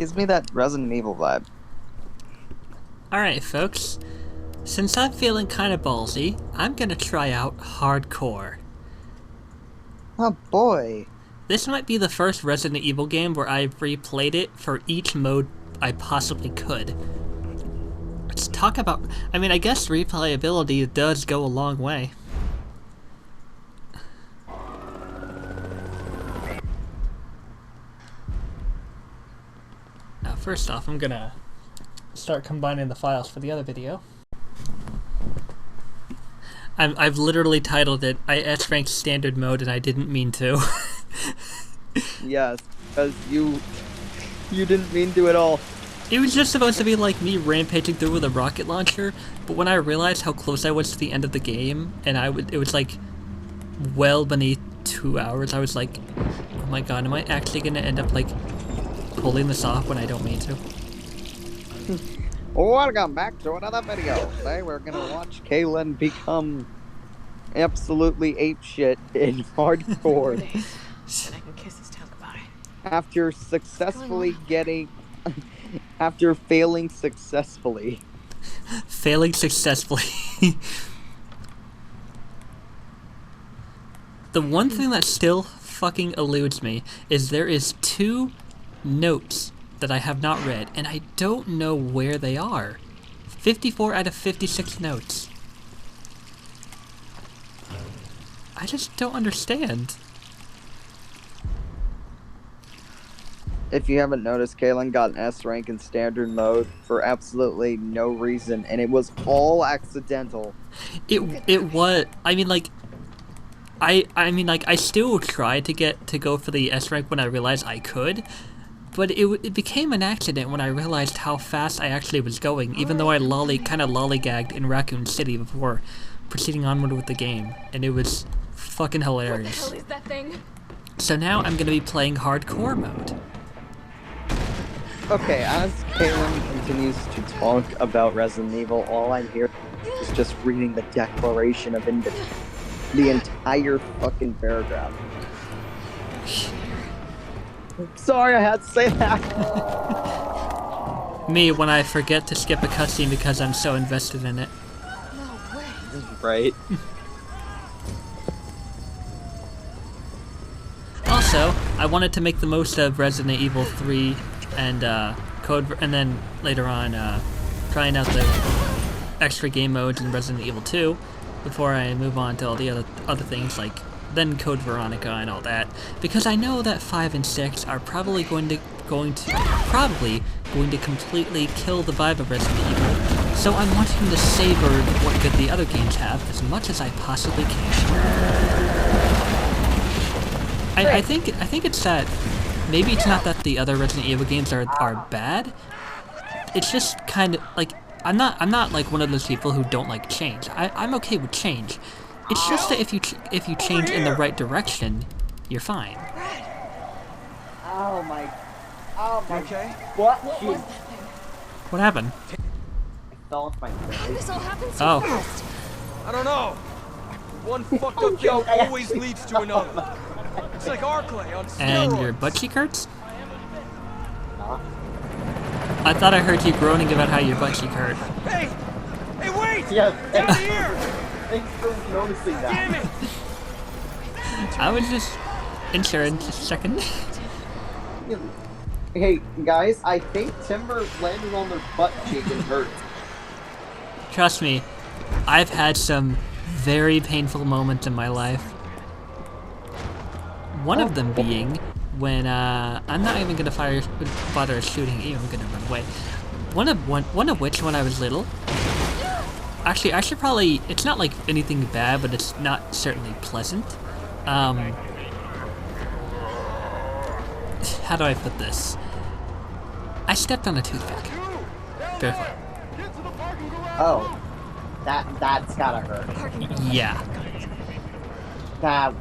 gives me that Resident Evil vibe. Alright, folks. Since I'm feeling kind of ballsy, I'm gonna try out hardcore. Oh boy. This might be the first Resident Evil game where I've replayed it for each mode I possibly could. Let's talk about... I mean, I guess replayability does go a long way. Now, first off, I'm gonna start combining the files for the other video. I've literally titled it I S-ranked standard mode and I didn't mean to. Yes, because you didn't mean to at all. It was just supposed to be like me rampaging through with a rocket launcher, but when I realized how close I was to the end of the game, and it was like well beneath 2 hours, I was like, oh my god, am I actually gonna end up like pulling this off when I don't mean to? Welcome back to another video. Today we're gonna watch Kaylin become absolutely apeshit in hardcore. And I can kiss his tail goodbye. After successfully getting... After failing successfully. Failing successfully. The one thing that still fucking eludes me is there is 2 notes that I have not read, and I don't know where they are. 54 out of 56 notes. I just don't understand. If you haven't noticed, Kaylin got an S rank in standard mode for absolutely no reason, and it was all accidental. It was. I mean, like, I still tried to go for the S rank when I realized I could, but it became an accident when I realized how fast I actually was going, even though I kind of lollygagged in Raccoon City before proceeding onward with the game, and it was fucking hilarious. What the hell is that thing? So now I'm gonna be playing hardcore mode. Okay, as Kaylin continues to talk about Resident Evil, all I'm hearing is just reading the Declaration of Independence. The entire fucking paragraph. Sorry, I had to say that. Me, when I forget to skip a cutscene because I'm so invested in it. No way. Right. Also, I wanted to make the most of Resident Evil 3 and and then later on trying out the extra game modes in Resident Evil 2 before I move on to all the other things like then Code Veronica and all that, because I know that 5 and 6 are probably going to completely kill the vibe of Resident Evil. So I'm wanting to savor what good the other games have as much as I possibly can. I think it's that maybe it's not that the other Resident Evil games are bad. It's just kind of like I'm not like one of those people who don't like change. I'm okay with change. It's just that if you change in the right direction, you're fine. Oh my. Okay. What? What happened? I fell off my face. This all happened so Oh. fast. I don't know. One fucked up thing always leads to another. It's like Arclay on steroids. And your butt cheek hurts? I thought I heard you groaning about how your butt cheek hurt. Hey! Hey, wait! Yeah. Down here! Thanks for noticing that. Damn it! I was just insuring just a second. Hey guys, I think Timber landed on their butt cheek and hurt. Trust me, I've had some very painful moments in my life. One of them being when I'm not even gonna bother shooting you. I'm gonna run away. One of which, when I was little. Actually, I should probably. It's not like anything bad, but it's not certainly pleasant. How do I put this? I stepped on a toothpick. Barefoot. Oh, that's gotta hurt. Yeah. That.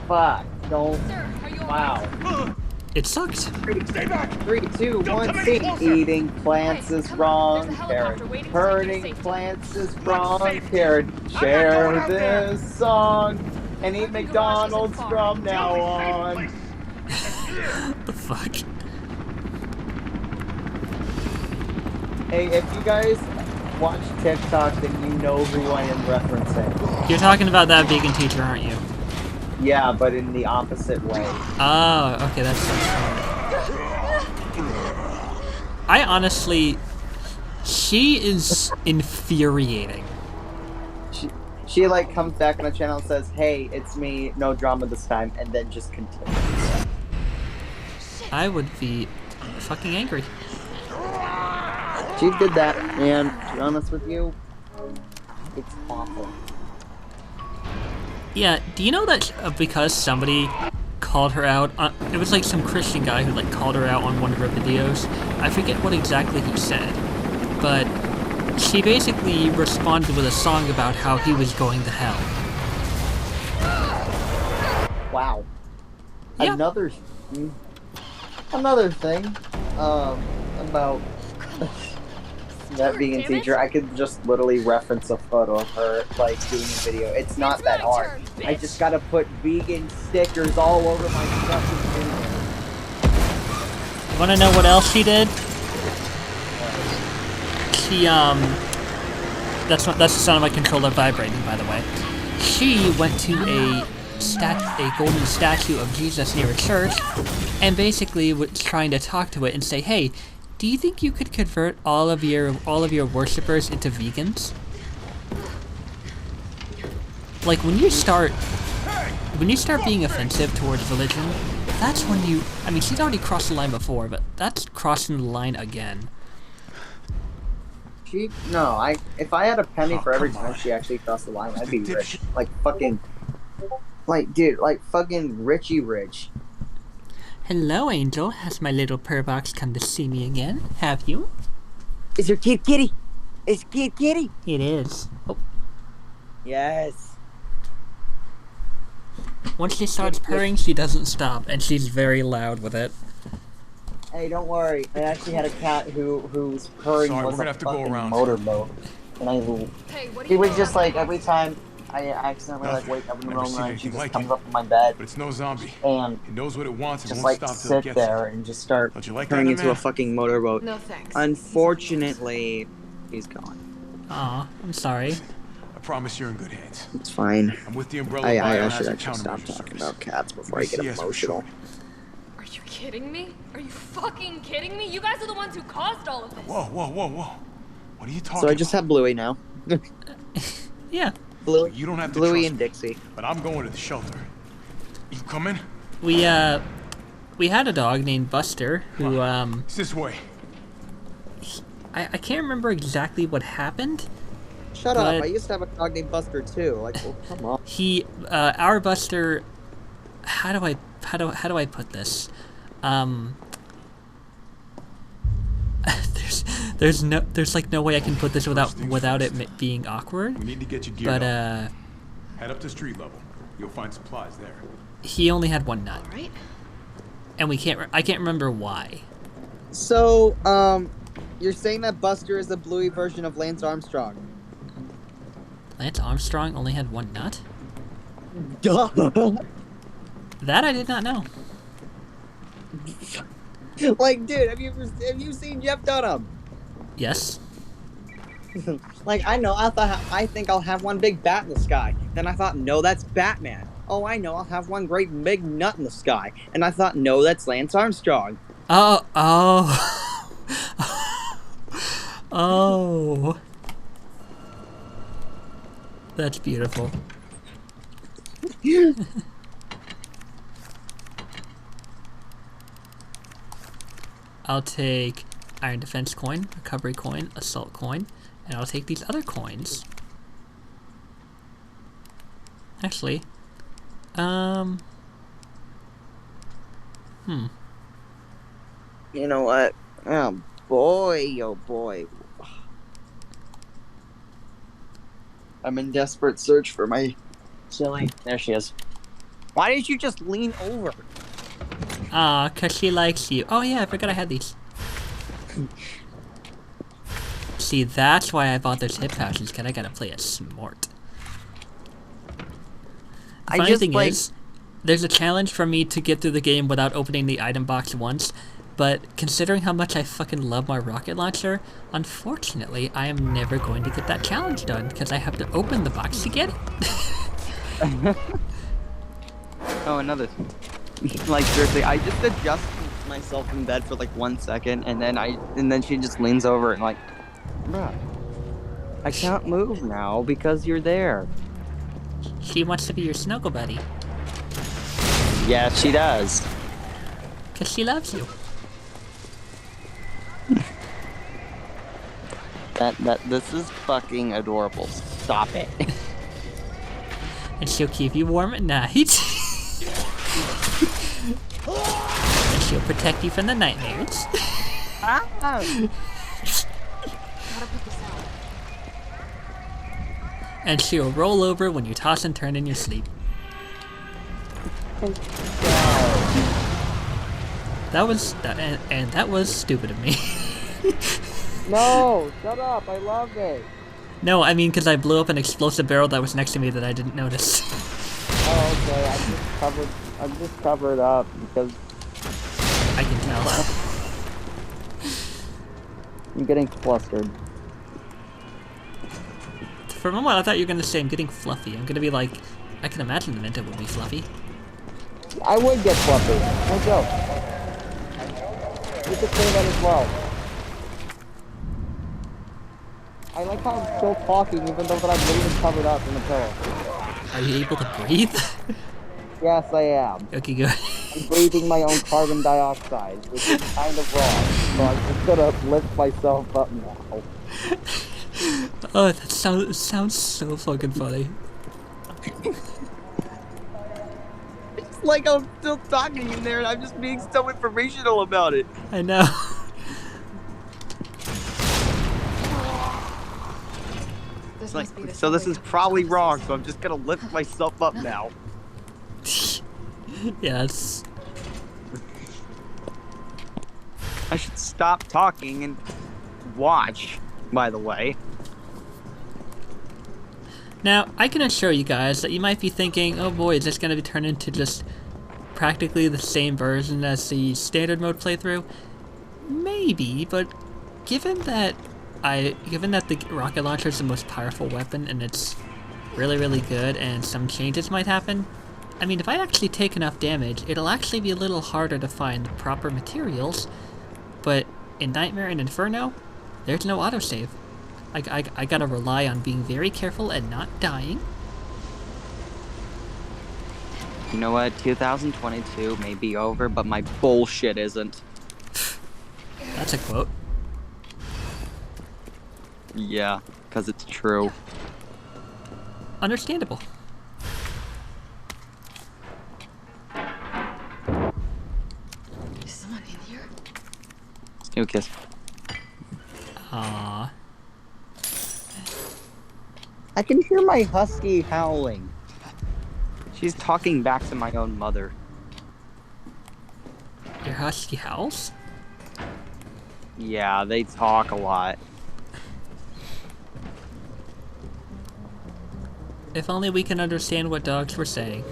Fuck. Don't. Sir, are you Wow. It sucked. Stay back! 3, 2, Don't 1, come any C. closer. Eating plants is wrong, There's a Karen. helicopter waiting to take you to Hurting safety. plants is What's wrong, safety? Karen. I'm not Share going out there. this song and eat Parking garages McDonald's and from now on. The fuck? Hey, if you guys watch TikTok, then you know who I am referencing. You're talking about that vegan teacher, aren't you? Yeah, but in the opposite way. Oh, okay, that's funny. I honestly... She is infuriating. She like comes back on the channel and says, "Hey, it's me, no drama this time," and then just continues. I would be fucking angry. She did that, and to be honest with you, it's awful. Yeah, do you know that because somebody called her out, it was like some Christian guy who like called her out on one of her videos. I forget what exactly he said, but she basically responded with a song about how he was going to hell. Wow. Yeah. Another thing about that vegan teacher, I could just literally reference a photo of her like doing a video. It's not that hard. I just gotta put vegan stickers all over my fucking video. Wanna know what else she did? She, that's the sound of my controller vibrating, by the way. She went to a golden statue of Jesus near a church, and basically was trying to talk to it and say, "Hey, do you think you could convert all of your worshippers into vegans?" Like when you start being offensive towards religion, that's when you. I mean, she's already crossed the line before, but that's crossing the line again. If I had a penny for every time she actually crossed the line, I'd be rich. Like fucking Richie Rich. Hello, Angel. Has my little purr box come to see me again? Have you? Is your kid kitty? Is kid kitty? It is. Oh. Yes. Once she starts purring, she doesn't stop, and she's very loud with it. Hey, don't worry. I actually had a cat whose purring was a fucking motorboat, and he was just like every time I accidentally like wake up in the middle of the night, she just comes up in my bed. But it's no zombie. And it knows what it wants and just won't like stop till it sit gets there it. and just start Like turning that, into man? a fucking motorboat. No thanks. Unfortunately, he's gone. Aw, I'm sorry. I promise you're in good hands. It's fine. I'm with the umbrella I biohazard should actually stop countermeasure talking service. about cats before I get VCS for emotional. short. Are you kidding me? Are you fucking kidding me? You guys are the ones who caused all of this. Whoa. What are you talking So I just about? have Bluey now. Yeah. Bluey, You don't have to Bluey trust and me, Dixie. but I'm going to the shelter. You coming? We had a dog named Buster who, It's this way. I can't remember exactly what happened. Shut up! But- I used to have a dog named Buster too. Like, well, come on. Our Buster, how do I put this? There's like no way I can put this without it being awkward. We need to get you geared But up. Head up to street level. You'll find supplies there. he only had one nut, Right? and I can't remember why. So, you're saying that Buster is the Bluey version of Lance Armstrong? Lance Armstrong only had one nut? Duh. That I did not know. Like, dude, have you seen Jeff Dunham? Yes. Like, I think I'll have one big bat in the sky. Then I thought, no, that's Batman. Oh, I know, I'll have one great big nut in the sky. And I thought, no, that's Lance Armstrong. Oh. Oh. That's beautiful. I'll take Iron Defense coin, Recovery coin, Assault coin, and I'll take these other coins. Actually, You know what? Oh boy. I'm in desperate search for my Silly. There she is. Why did you just lean over? Aw, 'cause she likes you. Oh yeah, I forgot I had these. See, that's why I bought those hip pouches, 'cause I gotta play it smart. The funny thing is, there's a challenge for me to get through the game without opening the item box once, But considering how much I fucking love my rocket launcher, unfortunately, I am never going to get that challenge done because I have to open the box to get it. Oh, another thing. Like, seriously, I just adjust myself in bed for like 1 second, and then she just leans over and like, bruh, I can't move now because you're there. She wants to be your snuggle buddy. Yeah, she does. Because she loves you. This is fucking adorable. Stop it. And she'll keep you warm at night. And she'll protect you from the nightmares. Gotta put this out. And she'll roll over when you toss and turn in your sleep. That was and that was stupid of me. No, shut up. I love it. No, I mean because I blew up an explosive barrel that was next to me that I didn't notice. Oh, okay. I'm just covered up because I can tell. I'm getting flustered. For a moment I thought you were gonna say I'm getting fluffy. I'm gonna be like, I can imagine the Minta would be fluffy. I would get fluffy. No joke. You could say that as well. I like how I'm still talking even though that I'm literally covered up in the pillow. Are you able to breathe? Yes, I am. Okay, good. I'm breathing my own carbon dioxide, which is kind of wrong. So I'm just gonna lift myself up now. Oh, that sounds so fucking funny. It's like I'm still talking in there, and I'm just being so informational about it. I know. This Like, must be the so this is subway probably company. wrong. So I'm just gonna lift myself up now. Yes. I should stop talking and watch. By the way. Now, I can assure you guys that you might be thinking, oh boy, is this going to be turned into just practically the same version as the standard mode playthrough? Maybe, but given that the rocket launcher is the most powerful weapon and it's really, really good and some changes might happen, I mean, if I actually take enough damage, it'll actually be a little harder to find the proper materials, but in Nightmare and Inferno, there's no autosave. I gotta rely on being very careful and not dying. You know what? 2022 may be over, but my bullshit isn't. That's a quote. Yeah, because it's true. Understandable. Is someone in here? Give a kiss. Aww. I can hear my husky howling. She's talking back to my own mother. Your husky howls? Yeah, they talk a lot. If only we can understand what dogs were saying.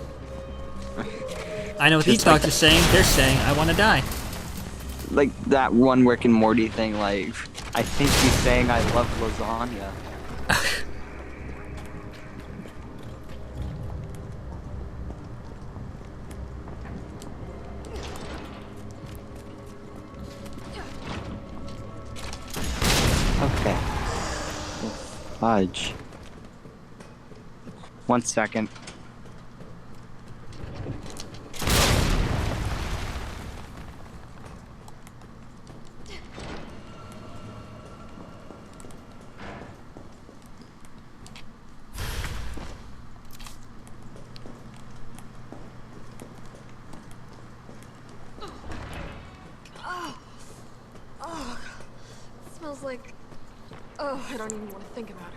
I know what these dogs are saying. They're saying, I want to die. Like that one Rick and Morty thing, like, I think he's saying I love lasagna. Okay. Fudge. 1 second. It smells like... Oh, I don't even want to think about it.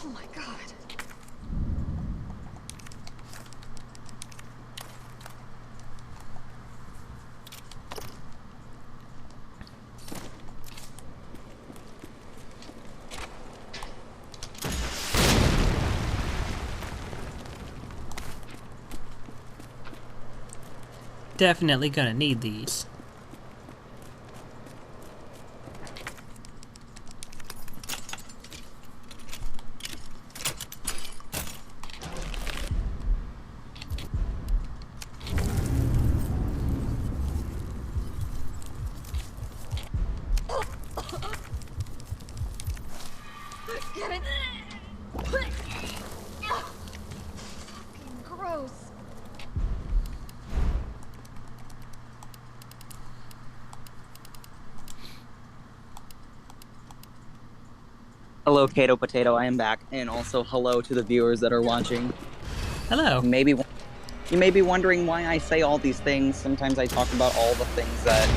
Oh my god. definitely gonna need these. Get it? Fucking gross. Hello, Kato Potato. I am back, and also hello to the viewers that are watching. Hello. Maybe you may be wondering why I say all these things. Sometimes I talk about all the things that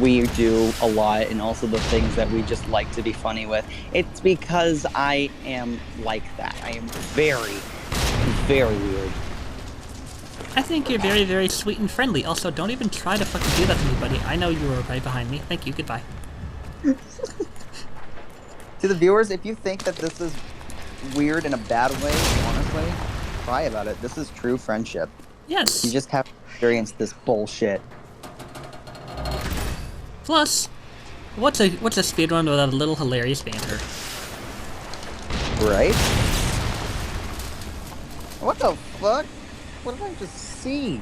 we do a lot, and also the things that we just like to be funny with. It's because I am like that. I am very, very weird. I think you're very, very sweet and friendly. Also, don't even try to fucking do that to me, buddy. I know you were right behind me. Thank you. Goodbye. To the viewers, if you think that this is weird in a bad way, honestly, cry about it. This is true friendship. Yes. You just have to experience this bullshit. Plus, what's a speedrun without a little hilarious banter? Right? What the fuck? What did I just see?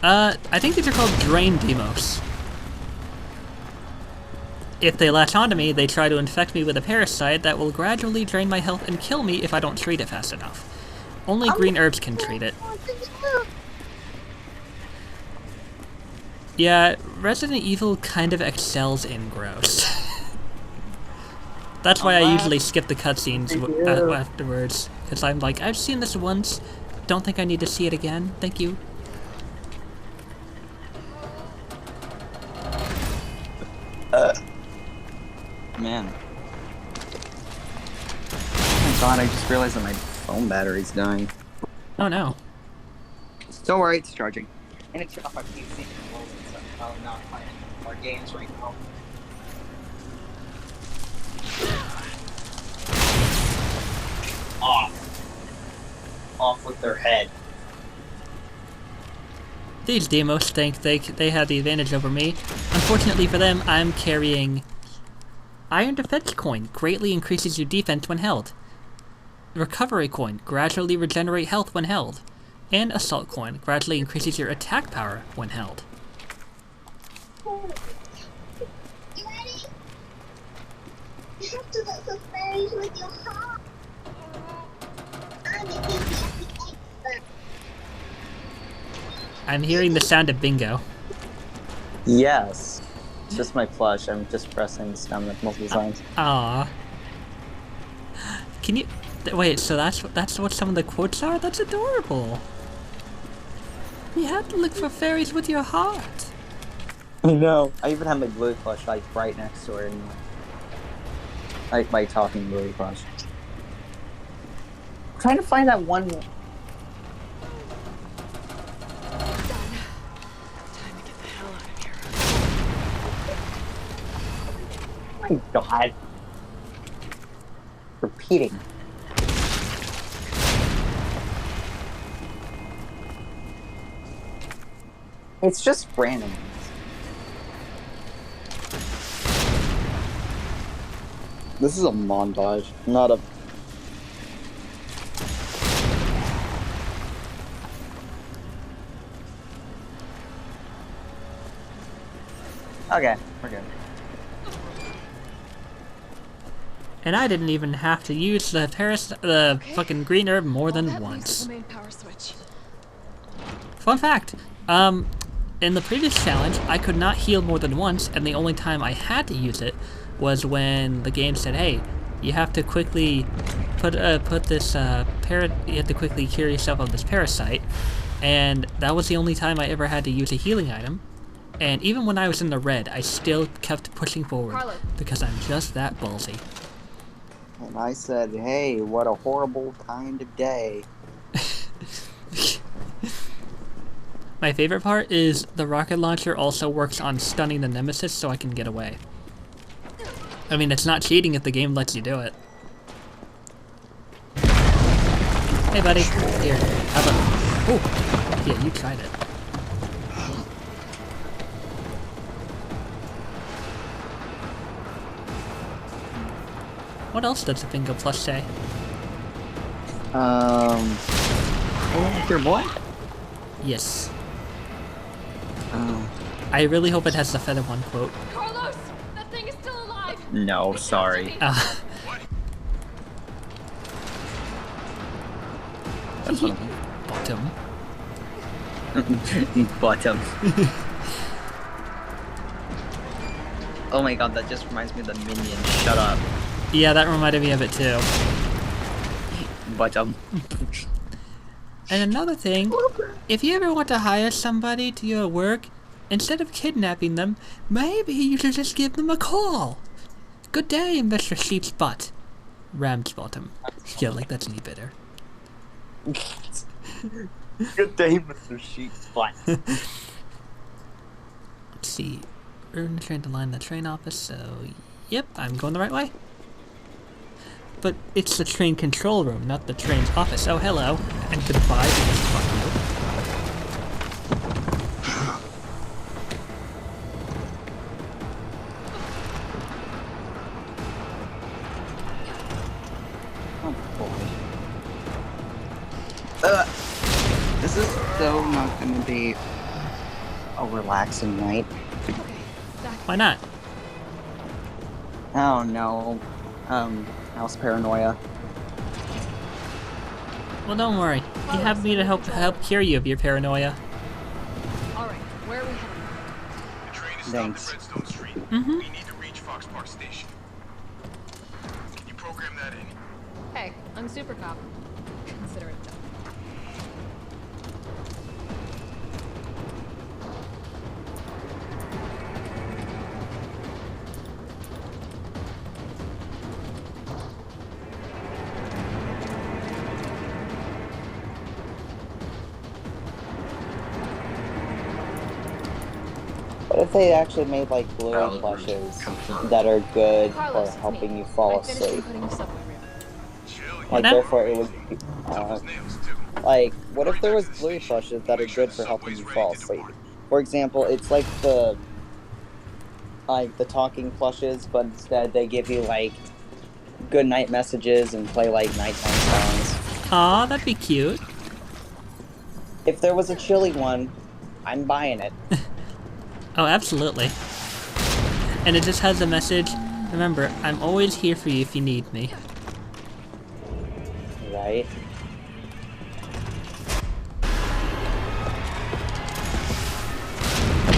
I think these are called drain demos. If they latch onto me, they try to infect me with a parasite that will gradually drain my health and kill me if I don't treat it fast enough. Only green herbs can treat it. Yeah, Resident Evil kind of excels in gross. That's why I usually skip the cutscenes afterwards, because I'm like, I've seen this once, don't think I need to see it again, thank you. Man. Oh my god, I just realized that my phone battery's dying. Oh no. Don't worry, it's charging. And it's off my PC and stuff. I'm not playing more games right now. Off with their head. These demos think they have the advantage over me. Unfortunately for them, I'm carrying Iron Defense Coin, greatly increases your defense when held. Recovery Coin, gradually regenerate health when held. And Assault Coin, gradually increases your attack power when held. You ready? You have to look for fairies with your heart. I'm a expert. I'm hearing the sound of bingo. Yes. It's just my plush. I'm just pressing stomach multiple times. Ah. Can you wait? So that's what some of the quotes are. That's adorable. You have to look for fairies with your heart. I know. I even have my blue plush like right next to her. And, like my talking blue plush. I'm trying to find that one. Done. Time to get the hell out of here. Oh my god. Repeating. It's just random. This is a montage, not a... Okay, we're good. And I didn't even have to use the fucking green herb more than That leads to once. the main power switch. Fun fact, in the previous challenge, I could not heal more than once, and the only time I had to use it was when the game said, hey, you have to quickly you have to quickly cure yourself of this parasite, and that was the only time I ever had to use a healing item. And even when I was in the red, I still kept pushing forward, Carlo. because I'm just that ballsy. And I said, hey, what a horrible kind of day. My favorite part is the rocket launcher also works on stunning the nemesis so I can get away. I mean, it's not cheating if the game lets you do it. Hey buddy, here, have a... Oh, yeah, you tried it. What else does the Bingo Plus say? Oh, your boy? Yes. Oh. I really hope it has the Feather One quote. Carlos, that thing is still alive. No, sorry. That's what Bottom. Bottom. Oh my god, that just reminds me of the minion. Shut up. Yeah, that reminded me of it too. Bottom. And another thing, if you ever want to hire somebody to your work, instead of kidnapping them, maybe you should just give them a call. Good day, Mr. Sheep's Butt. Ram's Bottom. Yeah, like that's any better. Good day, Mr. Sheep's Butt. Let's see. Earn the train to line the train office, so yep, I'm going the right way. But it's the train control room, not the train's office. Oh, hello. And goodbye, because fuck you. Oh boy. This is so not gonna be a relaxing night. Why not? Oh no. House paranoia. Well, don't worry. You have me to help cure you of your paranoia. All right, where are we heading? The train is Thanks. stopped at Redstone Street. Mm-hmm. We need to reach Fox Park Station. Can you program that in? Hey, I'm Super Cop. Consider it done. What if they actually made like blue plushes that are good for Carlos, it's helping me. you fall I finished asleep? inputting the subway route. Chilly. Like, Now- therefore it would be, Those nails, too. like, what if there was blue plushes that are good for helping you fall asleep? For example, it's like the talking plushes, but instead they give you like good night messages and play like nighttime songs. Aw, that'd be cute. If there was a chilly one, I'm buying it. Oh, absolutely. And it just has a message. Remember, I'm always here for you if you need me. Right?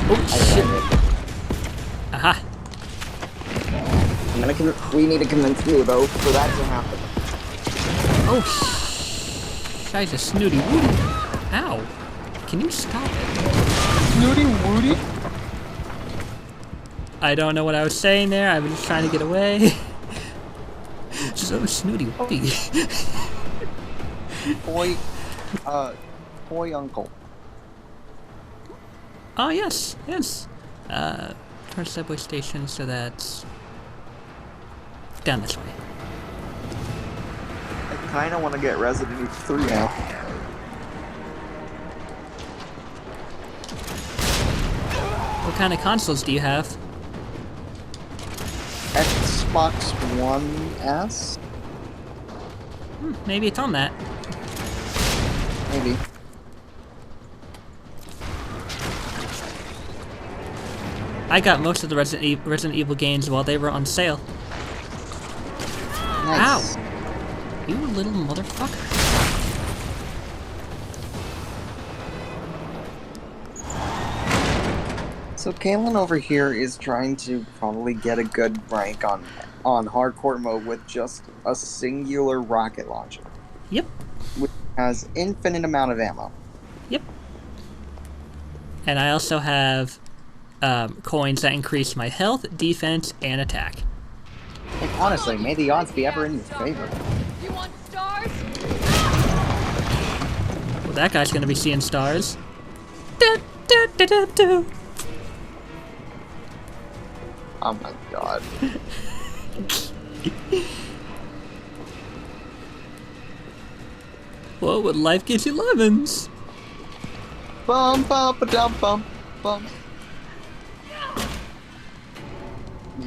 Oh, I shit. love it. Aha. We need to convince Nubo for that to happen. Oh, Scheiße, Snooty Woody. Ow. Can you stop it? Snooty Woody? I don't know what I was saying there. I was just trying to get away. So Snooty Woody. Boy uncle. Oh, yes, yes. Turn subway station, so that's down this way. I kinda wanna get Resident Evil 3 now. What kind of consoles do you have? Xbox One S? Maybe it's on that. Maybe. I got most of the Resident Evil games while they were on sale. Nice. Ow! You little motherfucker. So Kaylin over here is trying to probably get a good rank on hardcore mode with just a singular rocket launcher. Yep. Which has infinite amount of ammo. Yep. And I also have coins that increase my health, defense, and attack. Like, honestly, may the odds be ever in your favor. You want stars? Well, that guy's gonna be seeing stars. Du, du, du, du, du. Oh my god. Well, when life gives you lemons. Bum bum ba dum bum bum.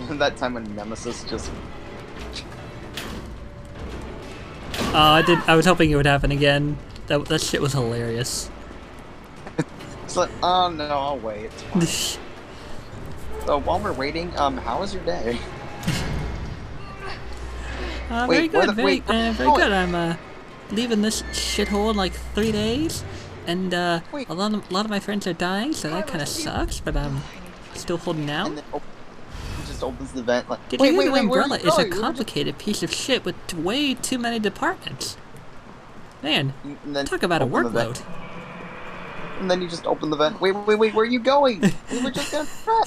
That time when Nemesis just I was hoping it would happen again. That shit was hilarious. It's like, oh no, I'll wait. So while we're waiting, how was your day? Very Wait, good, very where very good. I'm leaving this shithole in like 3 days, and a Wait. lot of my friends are dying, so that kind of sucks. But I'm still holding out. And then he just opens the vent like. Did you know the where are umbrella you is a going? We were complicated piece of shit with way too many departments? Man, And then talk about a open the vent. workload. And then you just open the vent. Wait, where are you going? We were just gonna try.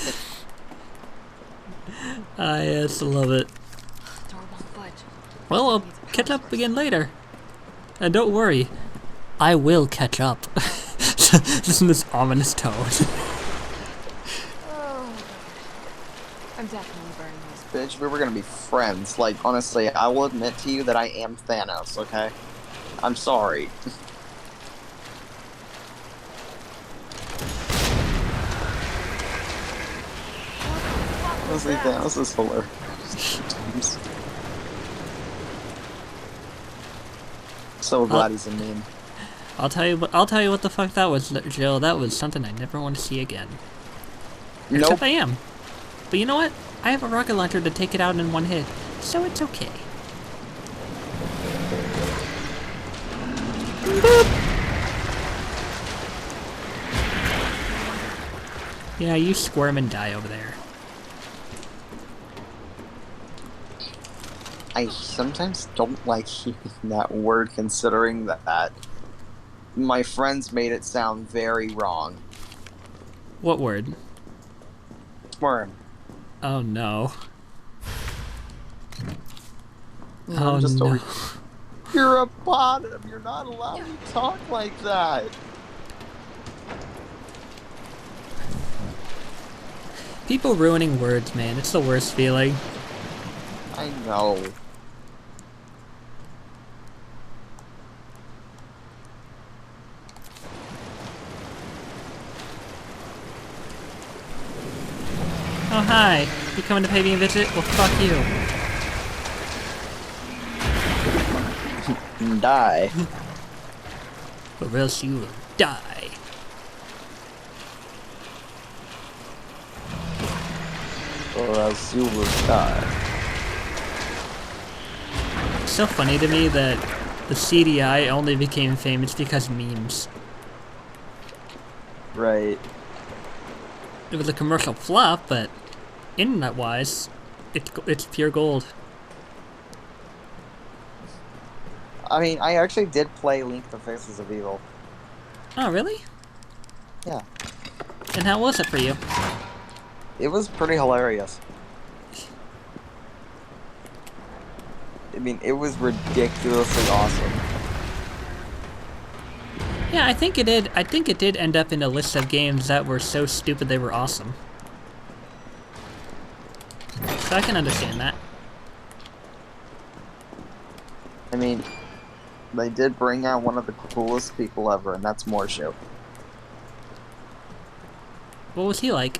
Yes, I love it. Door won't budge. Well, I'll catch up again later. And don't worry, I will catch up. Just in this ominous tone. Oh, I'm definitely burning this. Bitch, we were gonna be friends. Like, honestly, I will admit to you that I am Thanos, okay? I'm sorry. Honestly, Thanos is hilarious. So glad he's a meme. I'll tell you what the fuck that was, Jill. That was something I never want to see again. Nope. Except I am. But you know what? I have a rocket launcher to take it out in one hit, so it's okay. Boop. Yeah, you squirm and die over there. I sometimes don't like hearing that word, considering that my friends made it sound very wrong. What word? Squirm. Oh no. I'm Oh just no. over- You're a bottom. You're not allowed to talk like that. People ruining words, man. It's the worst feeling. I know. Oh hi. You coming to pay me a visit? Well, fuck you. Die. Or else you will die. Or else you will die. It's so funny to me that the CDI only became famous because memes. Right. It was a commercial flop, but internet-wise, it's pure gold. I mean, I actually did play Link: The Faces of Evil. Oh, really? Yeah. And how was it for you? It was pretty hilarious. I mean, it was ridiculously awesome. Yeah, I think it did. I think it did end up in a list of games that were so stupid they were awesome. So I can understand that. I mean, they did bring out one of the coolest people ever, and that's Morshu. What was he like?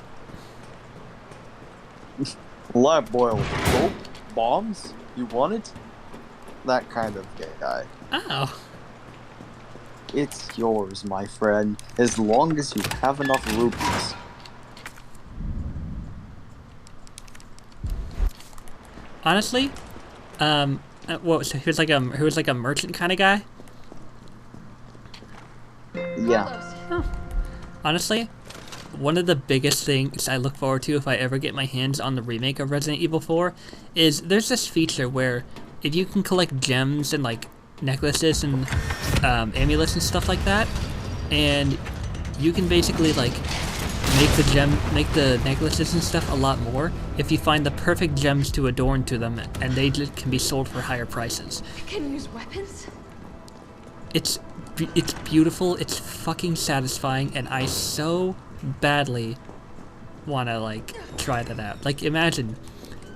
Live boil. Oh, bombs? You want it? That kind of guy. Oh. It's yours, my friend, as long as you have enough rupees. Honestly, what was he was like a merchant kind of guy. Yeah. Honestly, one of the biggest things I look forward to if I ever get my hands on the remake of Resident Evil 4 is there's this feature where if you can collect gems and like necklaces and amulets and stuff like that, and you can basically like make the necklaces and stuff a lot more if you find the perfect gems to adorn to them, and they just can be sold for higher prices. I can use weapons? It's beautiful, it's fucking satisfying, and I so badly wanna like try that out. Like imagine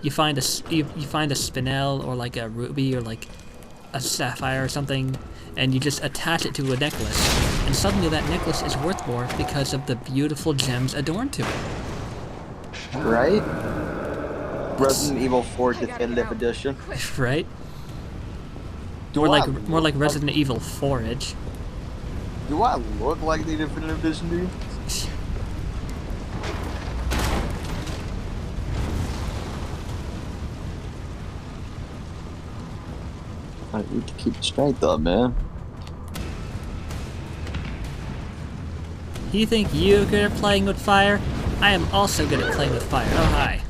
you find you find a spinel or like a ruby or like a sapphire or something, and you just attach it to a necklace, and suddenly that necklace is worth more because of the beautiful gems adorned to it. Right? Resident Evil 4 Definitive Edition. Right? More like Resident Evil 4-ish. Do I look like the Definitive Edition, dude? I need to keep straight though, man. You think you're good at playing with fire? I am also good at playing with fire. Oh, hi.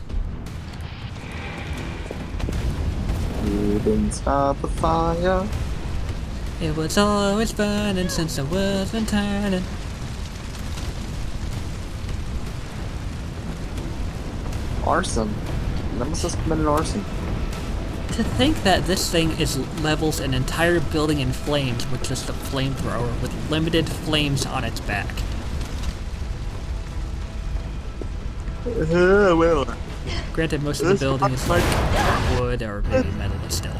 You didn't start the fire. It was always burning since the world's been turning. Arson. Nemesis committed arson. To think that this thing levels an entire building in flames with just a flamethrower with limited flames on its back. Well. Granted, most of the building is like wood or maybe metal, but still.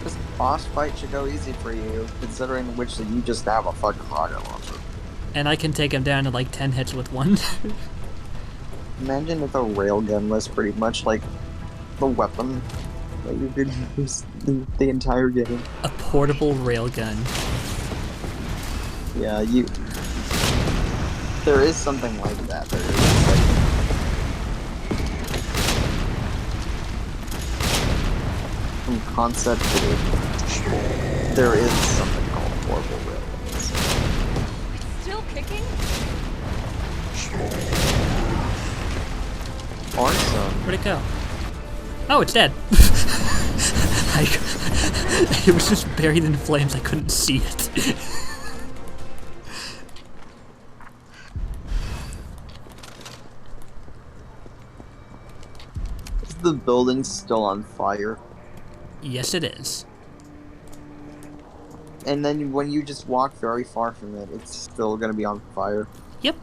This boss fight should go easy for you, considering which that you just have a fucking rocket launcher. And I can take him down to like 10 hits with one. Imagine if a railgun was pretty much like the weapon that you could use the entire game. A portable railgun. Yeah, there is something like that. There is like. From concept to there is something called portable railguns. Still kicking? Awesome. Where'd it go? Oh, it's dead. It was just buried in flames. I couldn't see it. Is the building still on fire? Yes, it is. And then when you just walk very far from it, it's still gonna be on fire. Yep.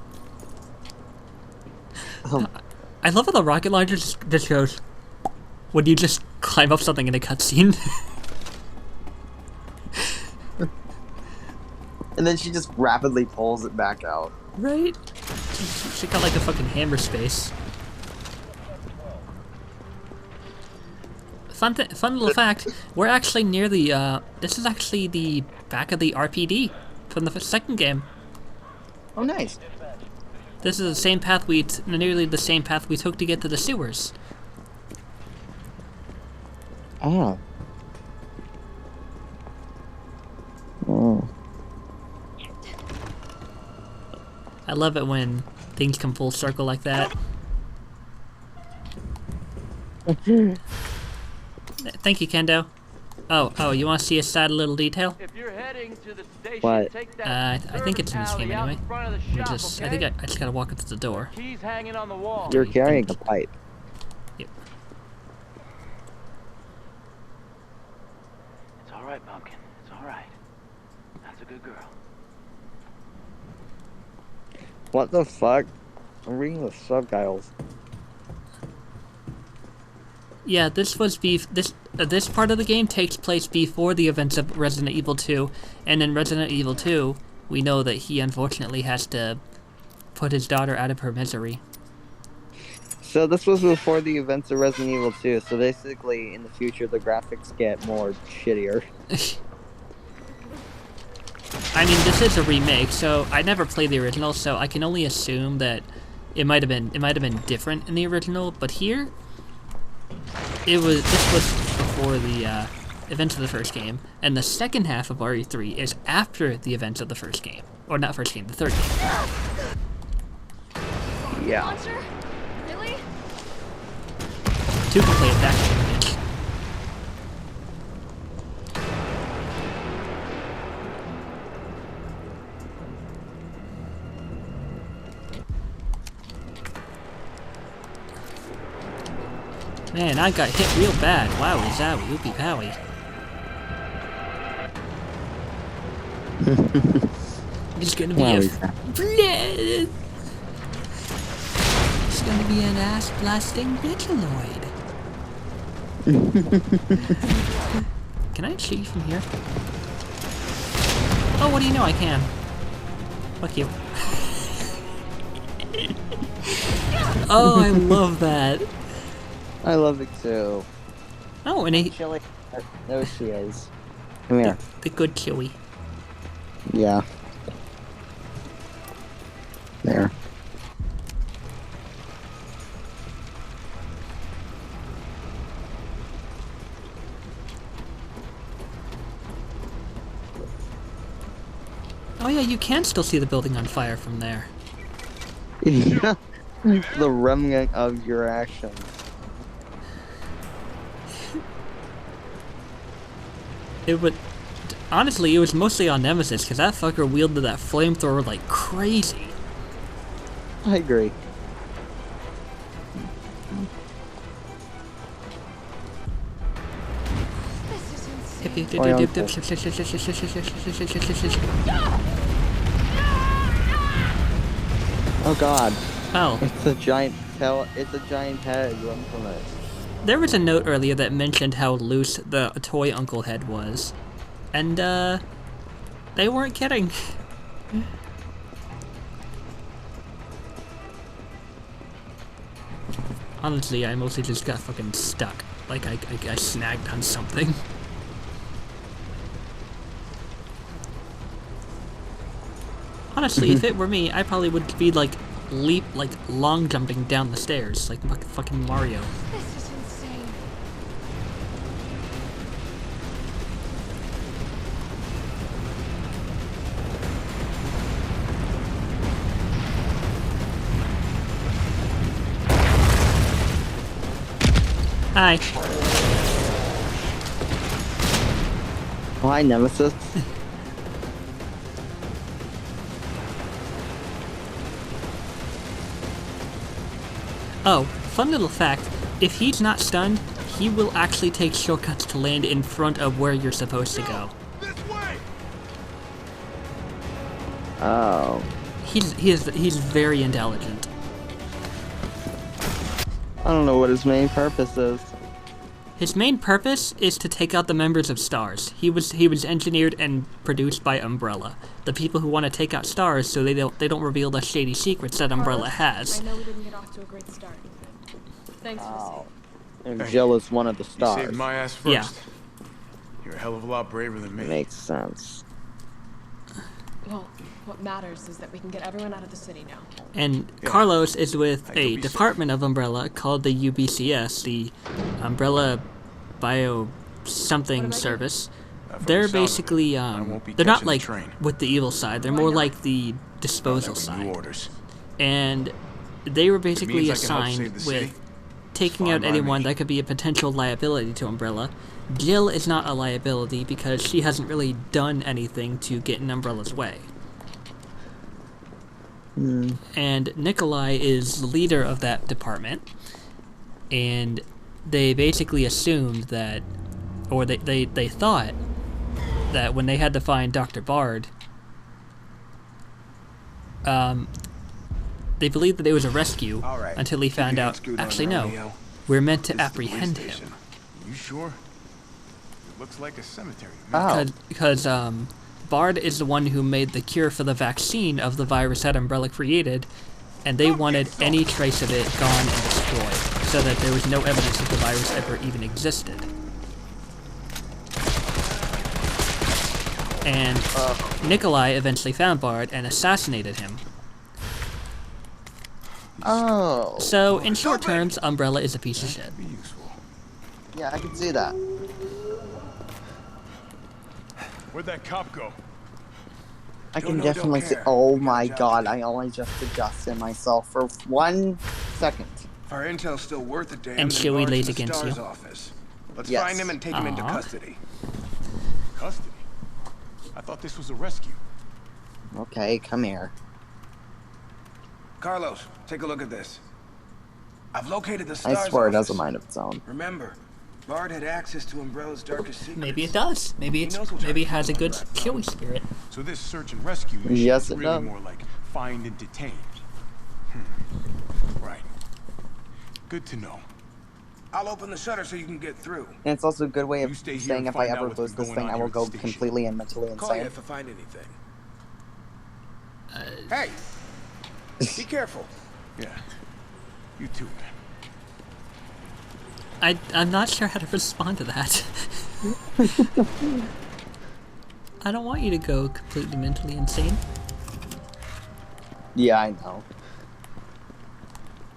I love how the rocket launcher just goes when you just climb up something in a cutscene. And then she just rapidly pulls it back out. Right? She got like a fucking hammer space. Fun little fact, we're actually near the, this is actually the back of the RPD from the second game. Oh, nice. This is the same path nearly the same path we took to get to the sewers. Oh. Oh. I love it when things come full circle like that. Thank you, Kendo. Oh, you want to see a sad little detail? If you're heading to the station, What? take that I think it's in this game alley out anyway. in front of the I shop, think okay? I just gotta walk up to the door. Keys hanging on the wall. You're carrying a pipe. Yep. It's all right, Pumpkin. It's all right. That's a good girl. What the fuck? I'm reading the subtitles. Yeah, this part of the game takes place before the events of Resident Evil 2, and in Resident Evil 2, we know that he unfortunately has to put his daughter out of her misery. So this was before the events of Resident Evil 2, so basically in the future the graphics get more shittier. I mean, this is a remake, so I never played the original, so I can only assume that it might have been different in the original, but here this was before the events of the first game, and the second half of RE3 is after the events of the first game. Or not first game, the third game. Yeah. Launcher? Really? 2 can play it that game, bitch. Man, I got hit real bad. Wow, is that whoopie powie? It's gonna be it's gonna be an ass blasting Vitaloid. Can I shoot you from here? Oh, what do you know? I can. Fuck you. Oh, I love that. I love it too. Oh, and he. Chilling. There she is. Come here. The good Chewie. Yeah. There. Oh yeah, you can still see the building on fire from there. The remnant of your actions. It would... Honestly, it was mostly on Nemesis, because that fucker wielded that flamethrower like crazy. I agree. This is insane. Oh god. Oh, It's a giant tail. It's a giant head. Run from it. there was a note earlier that mentioned how loose the toy uncle head was. And, they weren't kidding. Honestly, I mostly just got fucking stuck. Like, I snagged on something. Honestly, if it were me, I probably would be, like, long jumping down the stairs, like fucking Mario. This is insane. Hi. Oh, hi, Nemesis. Oh, fun little fact, if he's not stunned, he will actually take shortcuts to land in front of where you're supposed to go. This way! Oh. He's very intelligent. I don't know what his main purpose is. His main purpose is to take out the members of STARS. He was engineered and produced by Umbrella, the people who want to take out STARS so they don't reveal the shady secrets that Umbrella has. I know we didn't get off to a great start. Thanks for Oh. the And Jill is one of the You stars. saved my ass first. Yeah. You're a hell of a lot braver than me. Makes sense. Well, what matters is that we can get everyone out of the city now. And Yeah. Carlos is with You'll a be department of Umbrella called the UBCS, the Umbrella Bio something service. From the They're sound of it, basically, I won't be they're not catching the like train. with the evil side. They're more like the disposal That was new side. orders. And they were It basically means I can help assigned save the city. with taking Fine out by anyone me. that could be a potential liability to Umbrella. Jill is not a liability because she hasn't really done anything to get in Umbrella's way. And Nikolai is the leader of that department, and they basically assumed that, or they thought that when they had to find Dr. Bard, they believed that it was a rescue All right. until he Keep found your out, head screwed on, actually no, Romeo. we're meant to This is the police apprehend him. station. You sure? It looks like a cemetery to me. Oh. Because Bard is the one who made the cure for the vaccine of the virus that Umbrella created, and they wanted any trace of it gone and destroyed, so that there was no evidence that the virus ever even existed. And Nikolai eventually found Bard and assassinated him. Oh. So, in short terms, Umbrella is a piece of shit. Be useful. Yeah, I can see that. Where'd that cop go? I Don't can know, don't definitely see. care. Oh We got my a job god, to do. I only just adjusted myself for 1 second. If our intel's still worth a damn, And then Chewie Bard's lays in the against Star's you. office. Let's Yes. find him and take him into Aw. custody. Custody? I thought this was a rescue. Okay, come here. Carlos, take a look at this. I've located the I Star's swear it office. has a mind of its own. Remember, Bard had access to Umbrella's darkest secrets. Maybe it does. Maybe knows what it type has a of good rat Chewie spirit. So this search and rescue mission Yes, is it really does. more like find and detain. Right. Good to know. I'll open the shutter so you can get through. And it's also a good way You of stay here saying and if I find out ever what's lose been this going thing, on I here will at go the station. completely and mentally Call you insane. if I find anything. Hey! Be careful. Yeah. You too, man. I'm not sure how to respond to that. I don't want you to go completely mentally insane. Yeah, I know.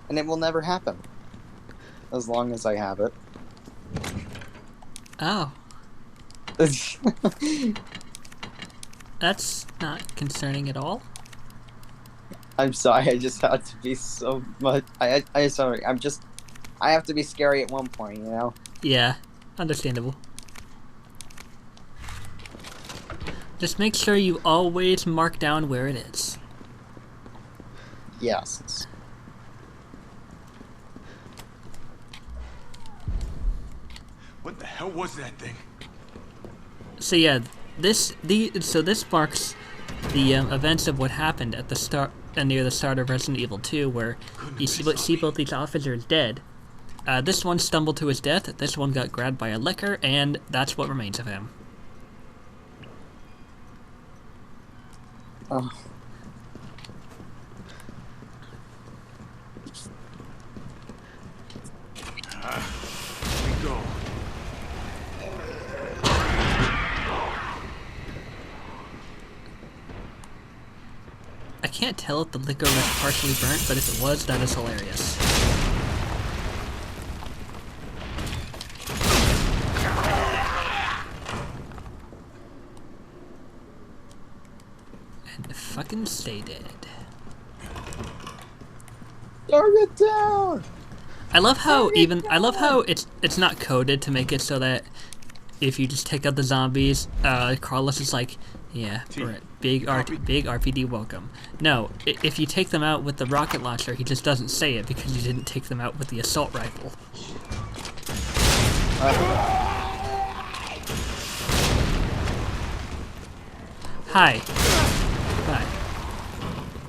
And it will never happen. As long as I have it. Oh, that's not concerning at all. I'm sorry, I just had to be so much. I sorry, I have to be scary at one point, you know? Yeah, understandable. Just make sure you always mark down where it is. Yes. What the hell was that thing? So yeah, this marks the events of what happened at the start near the start of Resident Evil 2, where you see both these officers dead. This one stumbled to his death. This one got grabbed by a licker, and that's what remains of him. Oh. Here we go. I can't tell if the liquor was partially burnt, but if it was, that is hilarious. And fucking stay dead. Target down! I love how it's not coded to make it so that if you just take out the zombies, Carlos is like, yeah, right, big RPD welcome. No, if you take them out with the rocket launcher, he just doesn't say it because you didn't take them out with the assault rifle. Hi. Hi.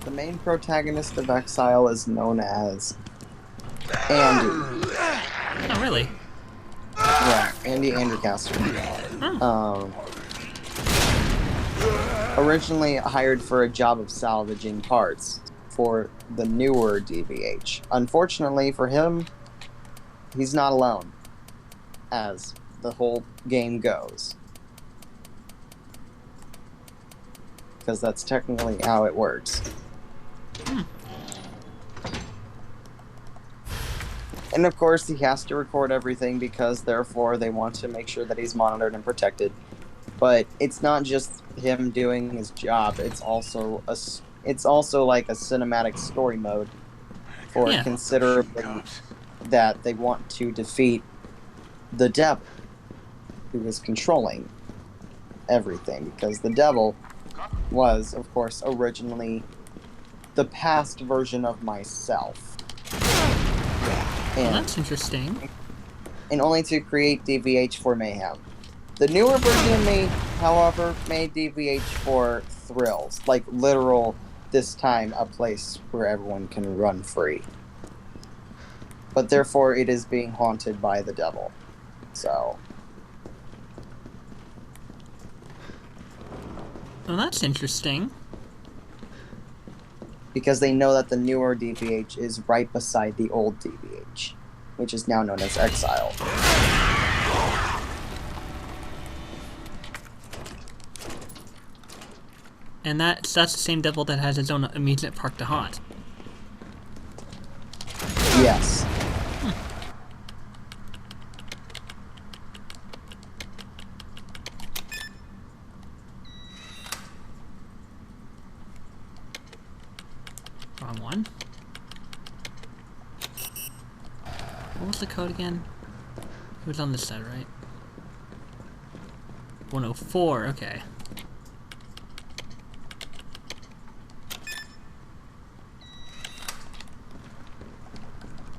The main protagonist of Exile is known as Andy. Oh, really? Yeah, Andy Andercaster. Originally hired for a job of salvaging parts for the newer DVH. Unfortunately for him, he's not alone, as the whole game goes. Because that's technically how it works. And of course, he has to record everything because therefore they want to make sure that he's monitored and protected. But it's not just him doing his job, it's also like a cinematic story mode for considering that they want to defeat the devil who is controlling everything, because the devil was, of course, originally the past version of myself. Well, that's interesting. And only to create DVH for mayhem. The newer version of me, however, made DVH for thrills. Like, literal, this time, a place where everyone can run free. But therefore, it is being haunted by the devil. So... Well, that's interesting. Because they know that the newer DVH is right beside the old DVH, which is now known as Exile. And that's the same devil that has his own amusement park to haunt. Yes. Wrong one. What was the code again? It was on this side, right? 104, okay.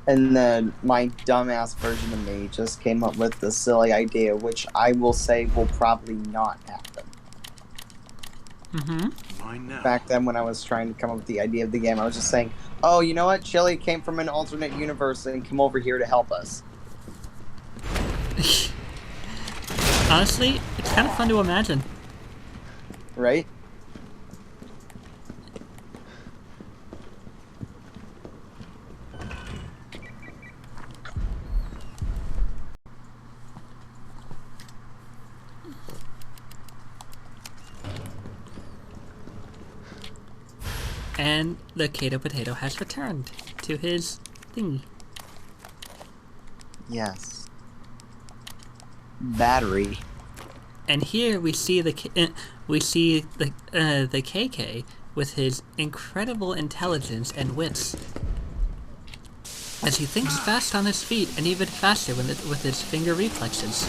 And then my dumbass version of me just came up with the silly idea, which I will say will probably not happen. Back then when I was trying to come up with the idea of the game, I was just saying, oh, you know what? Chili came from an alternate universe and come over here to help us. Honestly, it's kind of fun to imagine. Right? And the Kato Potato has returned to his thingy. Yes. Battery. And here we see the KK with his incredible intelligence and wits, as he thinks fast on his feet and even faster with his finger reflexes,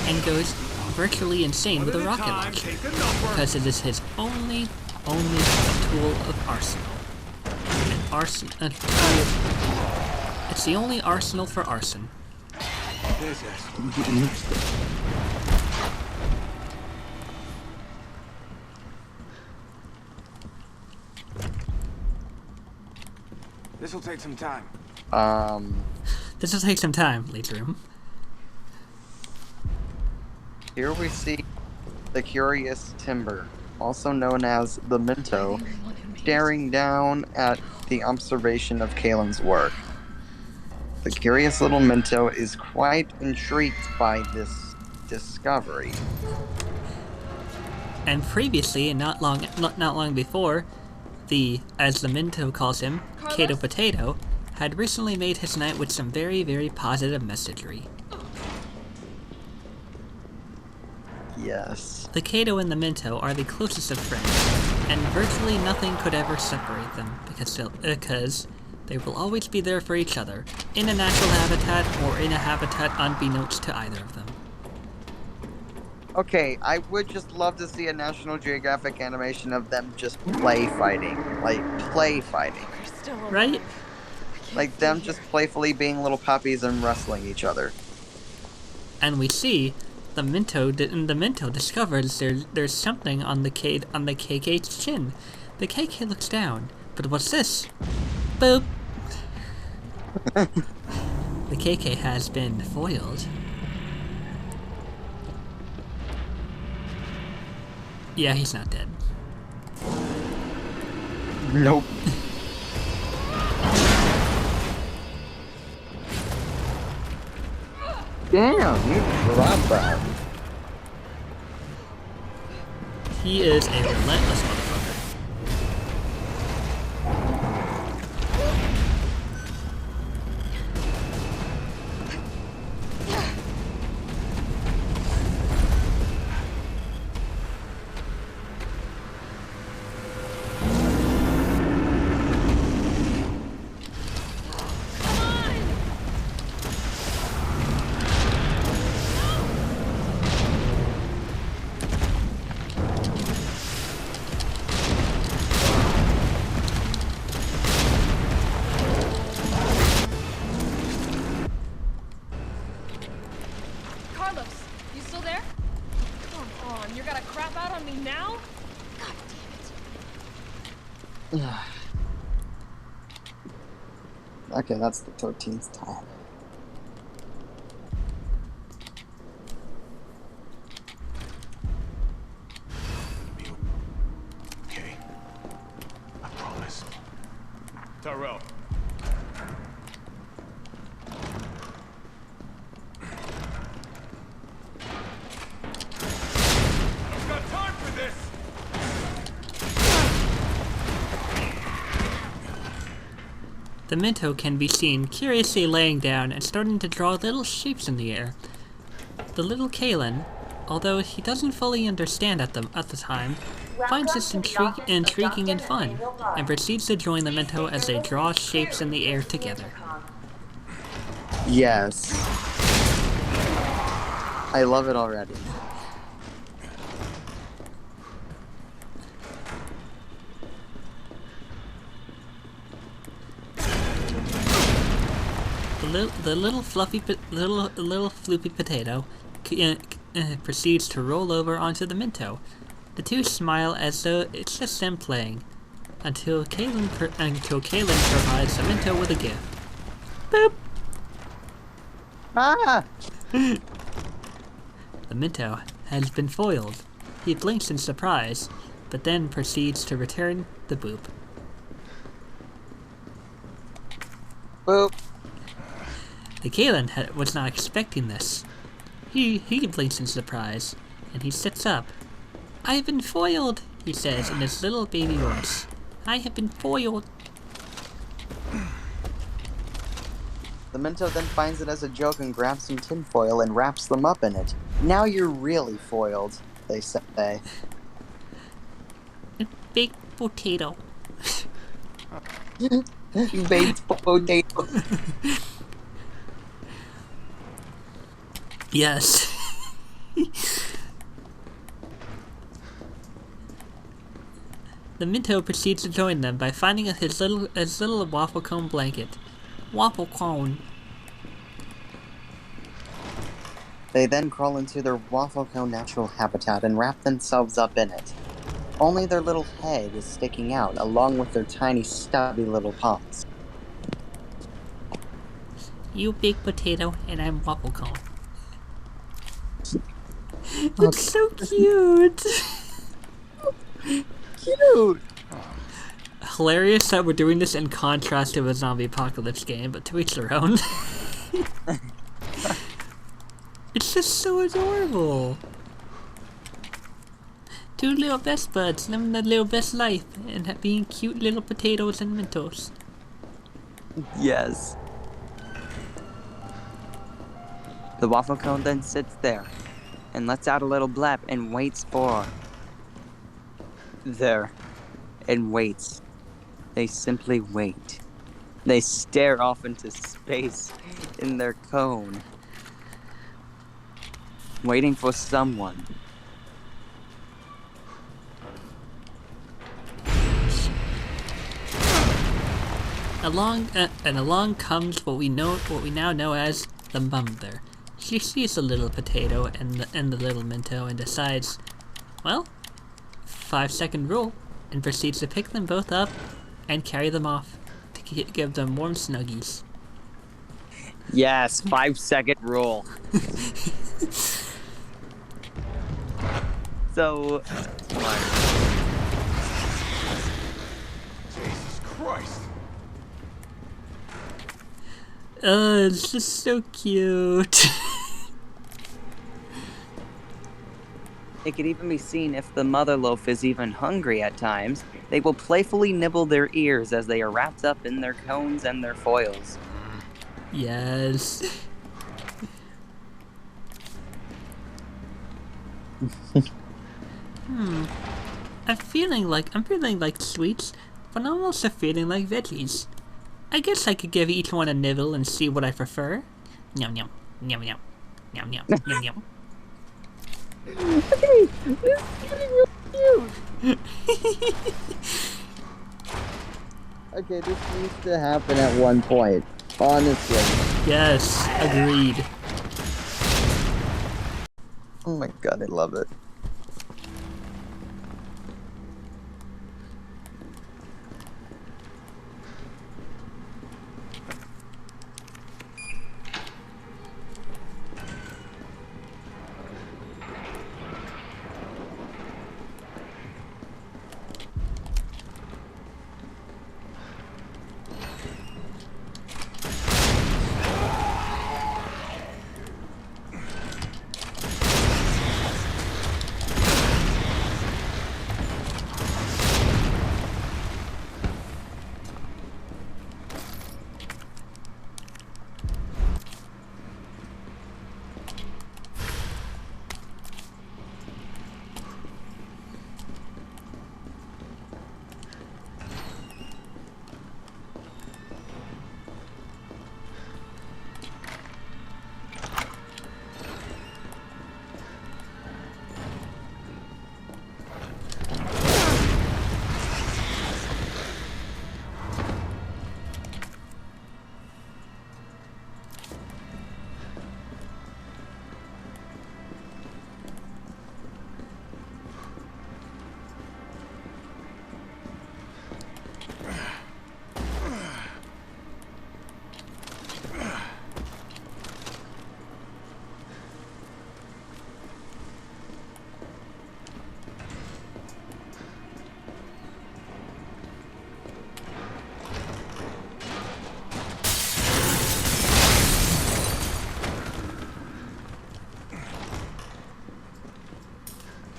and goes virtually insane with a rocket launcher, because it is his only tool of arsenal. It's the only arsenal for arson. This will take some time. This will take some time, Leech Room. Here we see the Curious Timber, also known as the Minto, staring down at the observation of Kalen's work. The curious little Minto is quite intrigued by this discovery. And previously, not long before, as the Minto calls him, Kato Potato, had recently made his night with some very, very positive messagery. Yes. The Kato and the Minto are the closest of friends, and virtually nothing could ever separate them, because they will always be there for each other, in a natural habitat or in a habitat unbeknownst to either of them. Okay, I would just love to see a National Geographic animation of them just play fighting. Like, play fighting. Right? Like them just playfully being little puppies and wrestling each other. And we see the Minto discovers there's something on the KK's chin. The KK looks down, but what's this? Boop! The KK has been foiled. Yeah, he's not dead. Nope. Damn, you dropped that. He is a relentless motherfucker. Okay, that's the 13th time. Okay. I promise. Tyrell. I've got time for this! The Minto can be seen curiously laying down and starting to draw little shapes in the air. The little Kalen, although he doesn't fully understand at the time, finds this intriguing and fun, and proceeds to join the Minto as they draw shapes in the air together. Yes. I love it already. The little floopy potato proceeds to roll over onto the Minto. The two smile as though it's just them playing, until Kalen provides the Minto with a gift. Boop! Ah! The Minto has been foiled. He blinks in surprise, but then proceeds to return the boop. Boop. The Kalen was not expecting this. He blinks in surprise, and he sits up. "I've been foiled," he says in his little baby voice. I have been foiled. The Minto then finds it as a joke and grabs some tinfoil and wraps them up in it. Now you're really foiled, they say. Baked potato. Baked potato. Yes. The Minto proceeds to join them by finding his little waffle cone blanket. Waffle cone. They then crawl into their waffle cone natural habitat and wrap themselves up in it. Only their little head is sticking out, along with their tiny, stubby little paws. You baked potato and I'm waffle cone. Okay. It's so cute. Cute! Hilarious that we're doing this in contrast to a zombie apocalypse game, but to each their own. It's just so adorable. Two little best buds living their little best life and being cute little potatoes and Mentos. Yes. The waffle cone then sits there and lets out a little blap and waits for... There. And waits. They simply wait. They stare off into space in their cone, waiting for someone. Along comes what we now know as the mother. She sees the little potato and the little Minto and decides, well, 5-second rule, and proceeds to pick them both up and carry them off to give them warm snuggies. Yes, 5-second rule. So, Jesus Christ. It's just so cute. it can even be seen if the mother loaf is even hungry at times. They will playfully nibble their ears as they are wrapped up in their cones and their foils. Yes. I'm feeling like sweets, but I'm also feeling like veggies. I guess I could give each one a nibble and see what I prefer. Yum yum, yum yum, yum yum, yum yum. Okay, this is getting real cute. Okay, this needs to happen at one point. Honestly. Yes, agreed. Oh my god, I love it.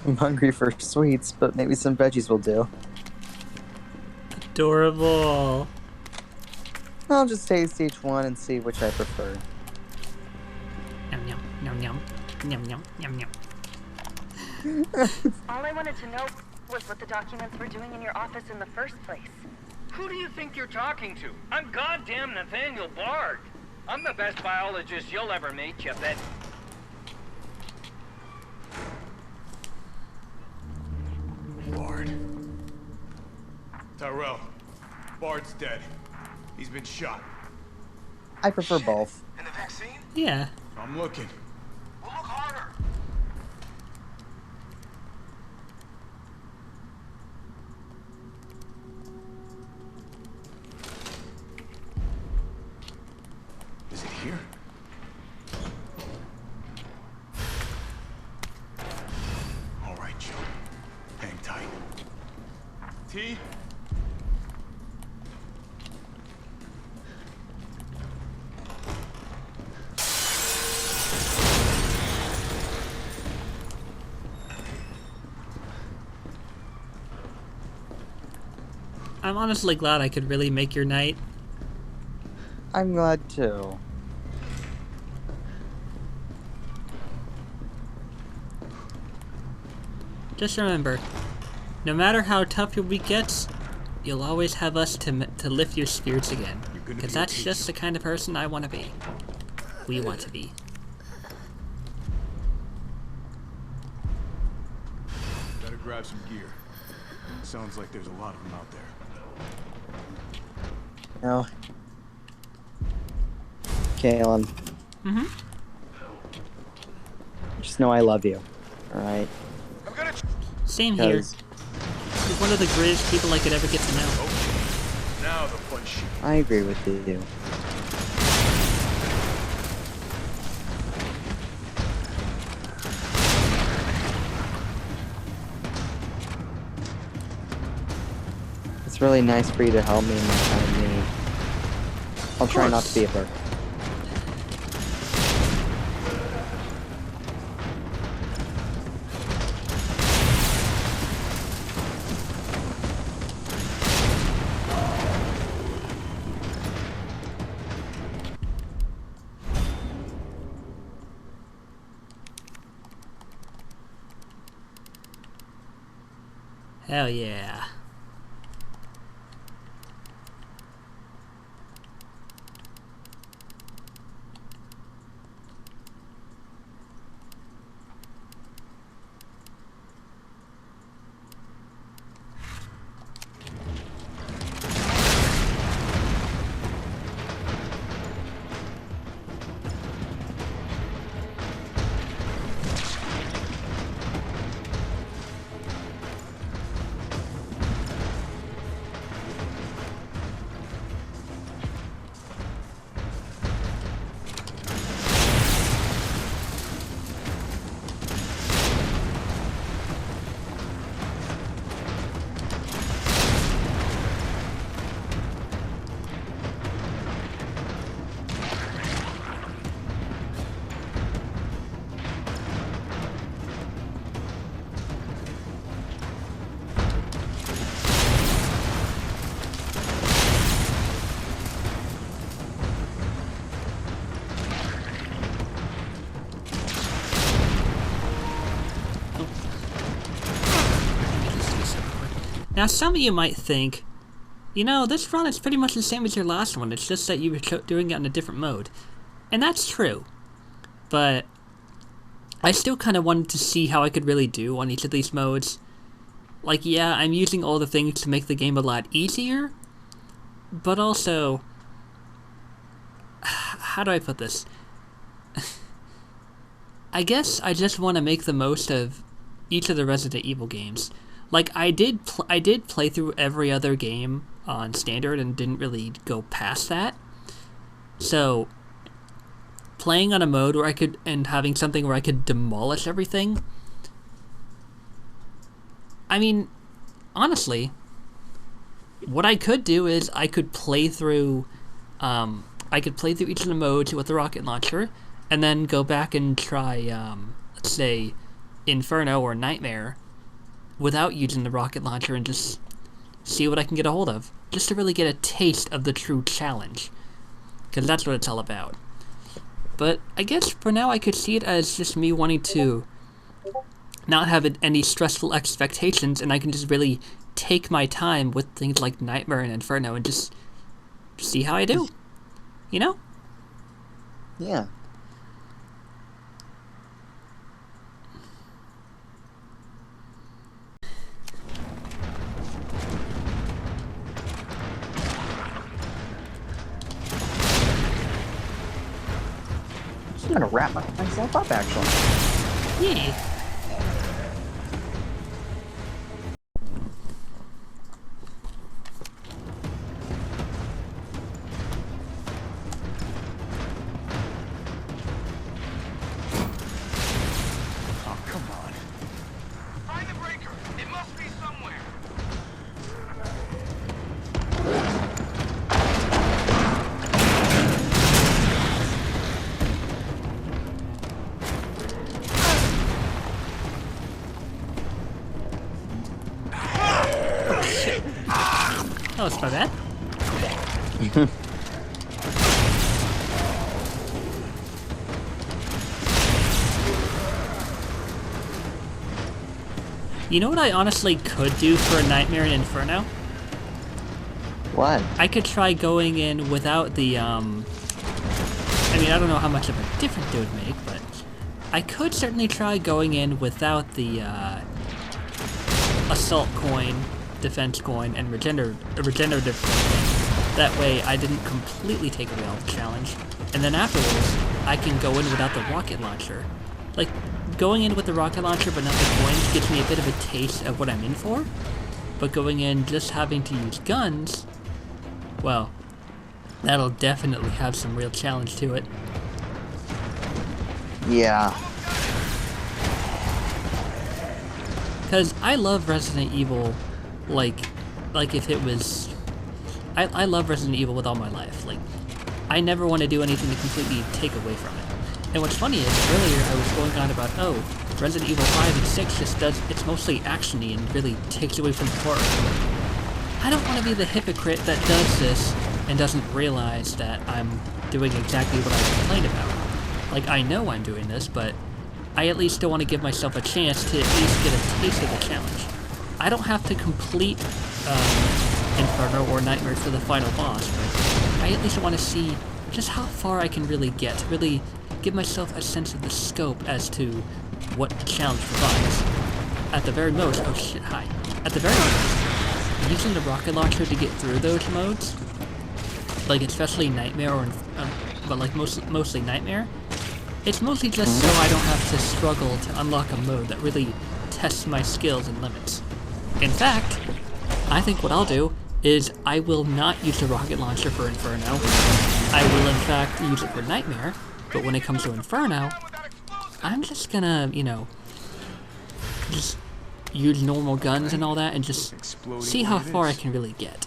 I'm hungry for sweets, but maybe some veggies will do. adorable. I'll just taste each one and see which I prefer. Yum yum yum yum yum yum yum yum. All I wanted to know was what the documents were doing in your office in the first place. Who do you think you're talking to? I'm goddamn Nathaniel Bard. I'm the best biologist you'll ever meet, you bet. Bard. Tyrell. Bard's dead. He's been shot. I prefer both. And the vaccine? Yeah. I'm looking. Well, look harder. Is it here? All right, Joe. Hang tight. T? I'm honestly glad I could really make your night. I'm glad too. Just remember, no matter how tough your week gets, you'll always have us to lift your spirits again. Because that's just the kind of person I want to be. We want to be. Better grab some gear. Sounds like there's a lot of them out there. No. Kalen. Mm-hmm. Just know I love you. Alright? Same here. You're one of the greatest people I could ever get to know. Now the fun shit. I agree with you. It's really nice for you to help me in my time of need. I'll try not to be a burden. Hell yeah. Now, some of you might think, you know, this run is pretty much the same as your last one, it's just that you were doing it in a different mode. And that's true. But I still kind of wanted to see how I could really do on each of these modes. Like, yeah, I'm using all the things to make the game a lot easier, but also... how do I put this? I guess I just want to make the most of each of the Resident Evil games. Like, I did play through every other game on standard and didn't really go past that. So, playing on a mode where I could, and having something where I could demolish everything. I mean, honestly, what I could do is I could play through each of the modes with the rocket launcher, and then go back and try, let's say, Inferno or Nightmare, without using the rocket launcher and just see what I can get a hold of, just to really get a taste of the true challenge, because that's what it's all about. But I guess for now I could see it as just me wanting to not have any stressful expectations, and I can just really take my time with things like Nightmare and Inferno and just see how I do, you know? Yeah. I'm gonna wrap myself up, actually. Yeah. Oh, come on. Find the breaker. It must be somewhere. That was my bad. You know what I honestly could do for a Nightmare in Inferno? What? I could try going in without the, I mean, I don't know how much of a difference it would make, but I could certainly try going in without the, Assault Coin, Defense Coin, and Regenerative Coin. That way, I didn't completely take away all the challenge. And then afterwards, I can go in without the rocket launcher. Like, going in with the rocket launcher but not the coins gives me a bit of a taste of what I'm in for. But going in just having to use guns, well, that'll definitely have some real challenge to it. Yeah. Because I love Resident Evil, like if it was... I love Resident Evil with all my life. Like, I never want to do anything to completely take away from it. And what's funny is, earlier I was going on about, oh, Resident Evil 5 and 6 just does, it's mostly action-y and really takes away from the horror. I don't want to be the hypocrite that does this and doesn't realize that I'm doing exactly what I complained about. Like, I know I'm doing this, but I at least still want to give myself a chance to at least get a taste of the challenge. I don't have to complete Inferno or Nightmare for the final boss, but I at least want to see just how far I can really get, really give myself a sense of the scope as to what the challenge provides. At the very most, oh shit, hi. At the very most, using the rocket launcher to get through those modes, like especially Nightmare or, but like mostly Nightmare, it's mostly just so I don't have to struggle to unlock a mode that really tests my skills and limits. In fact, I think what I'll do is I will not use the rocket launcher for Inferno. I will in fact use it for Nightmare, but when it comes to Inferno, I'm just gonna, you know, just use normal guns and all that and just see how far I can really get.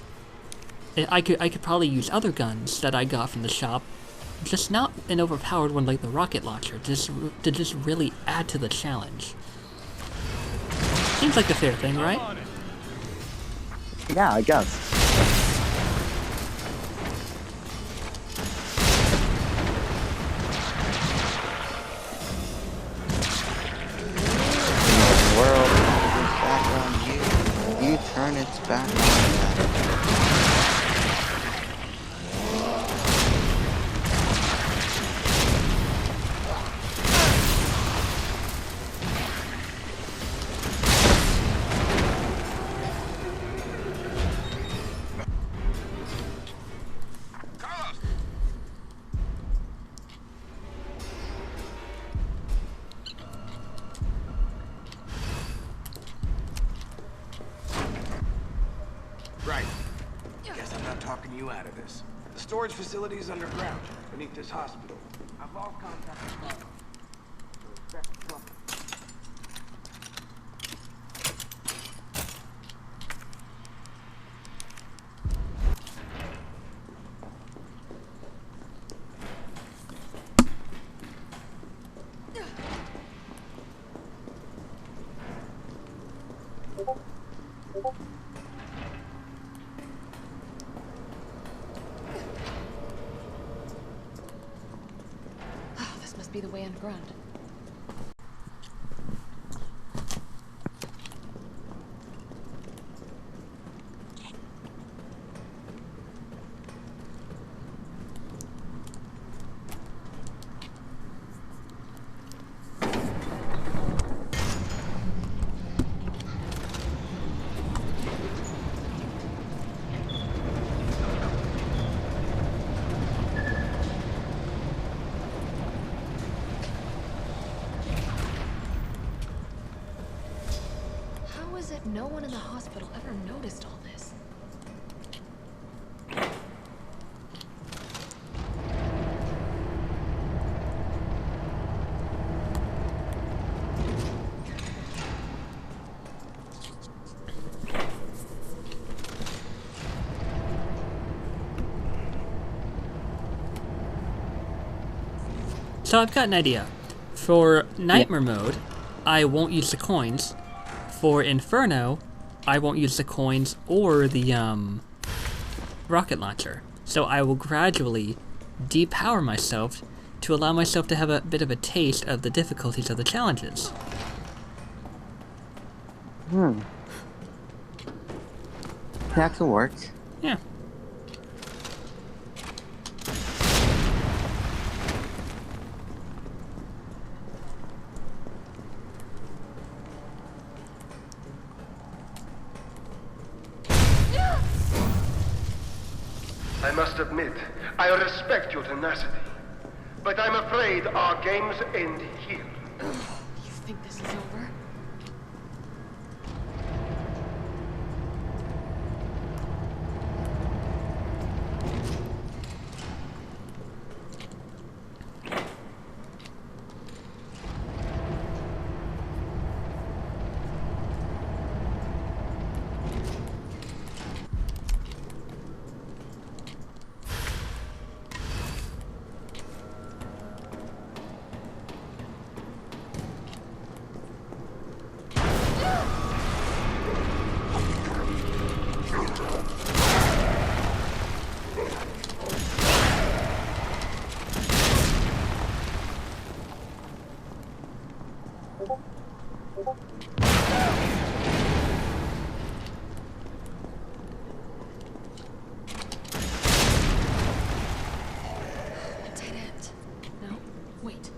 I could probably use other guns that I got from the shop, just not an overpowered one like the rocket launcher, to just really add to the challenge. Seems like a fair thing, right? Yeah, I guess. The world is back on you. You turn its back on that. Right. Guess I'm not talking you out of this. The storage facility is underground, beneath this hospital. I've lost contact with Carlos. So expect trouble. be the way underground. How is it no one in the hospital ever noticed all this? So I've got an idea. For Nightmare mode, I won't use the coins. For Inferno, I won't use the coins or the rocket launcher. So I will gradually depower myself to allow myself to have a bit of a taste of the difficulties of the challenges. That can work. Yeah. I must admit, I respect your tenacity. But I'm afraid our games end here. You think this is over? A dead end. No, wait.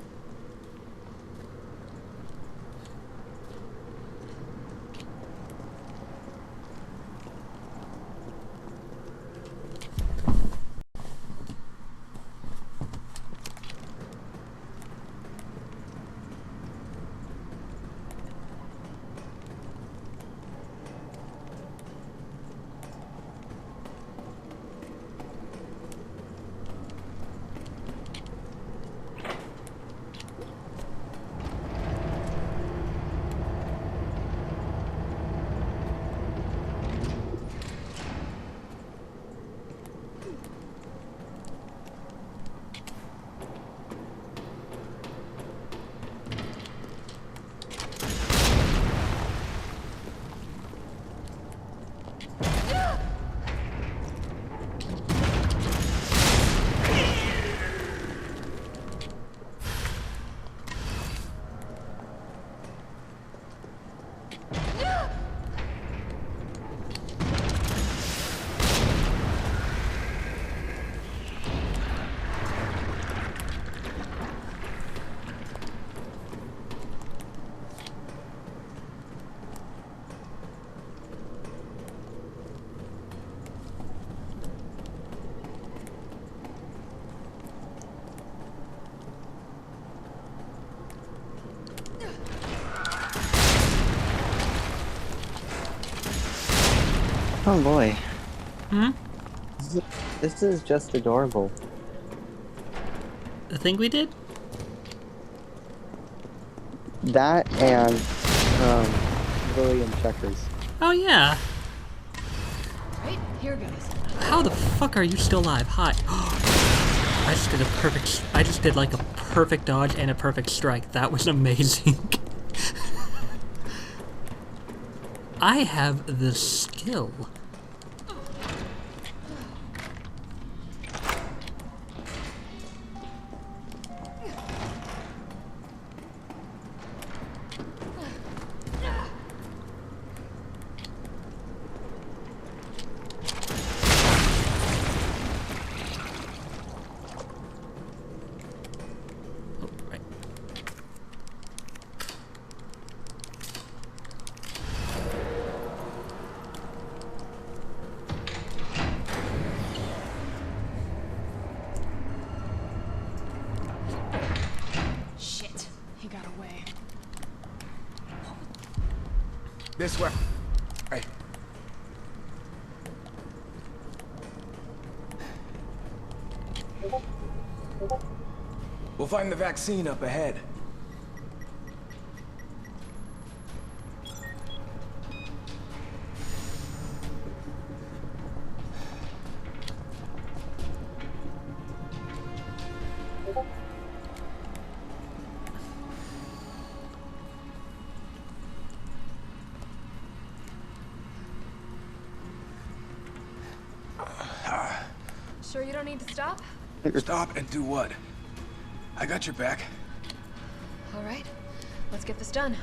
Oh boy. Hmm? This is just adorable. The thing we did? That and William Checkers. Oh yeah. Right, here goes. How the fuck are you still alive? Hi. I just did like a perfect dodge and a perfect strike. That was amazing. I have the skill. This way. Hey. We'll find the vaccine up ahead. Sure you don't need to stop? Stop and do what? I got your back. All right, let's get this done.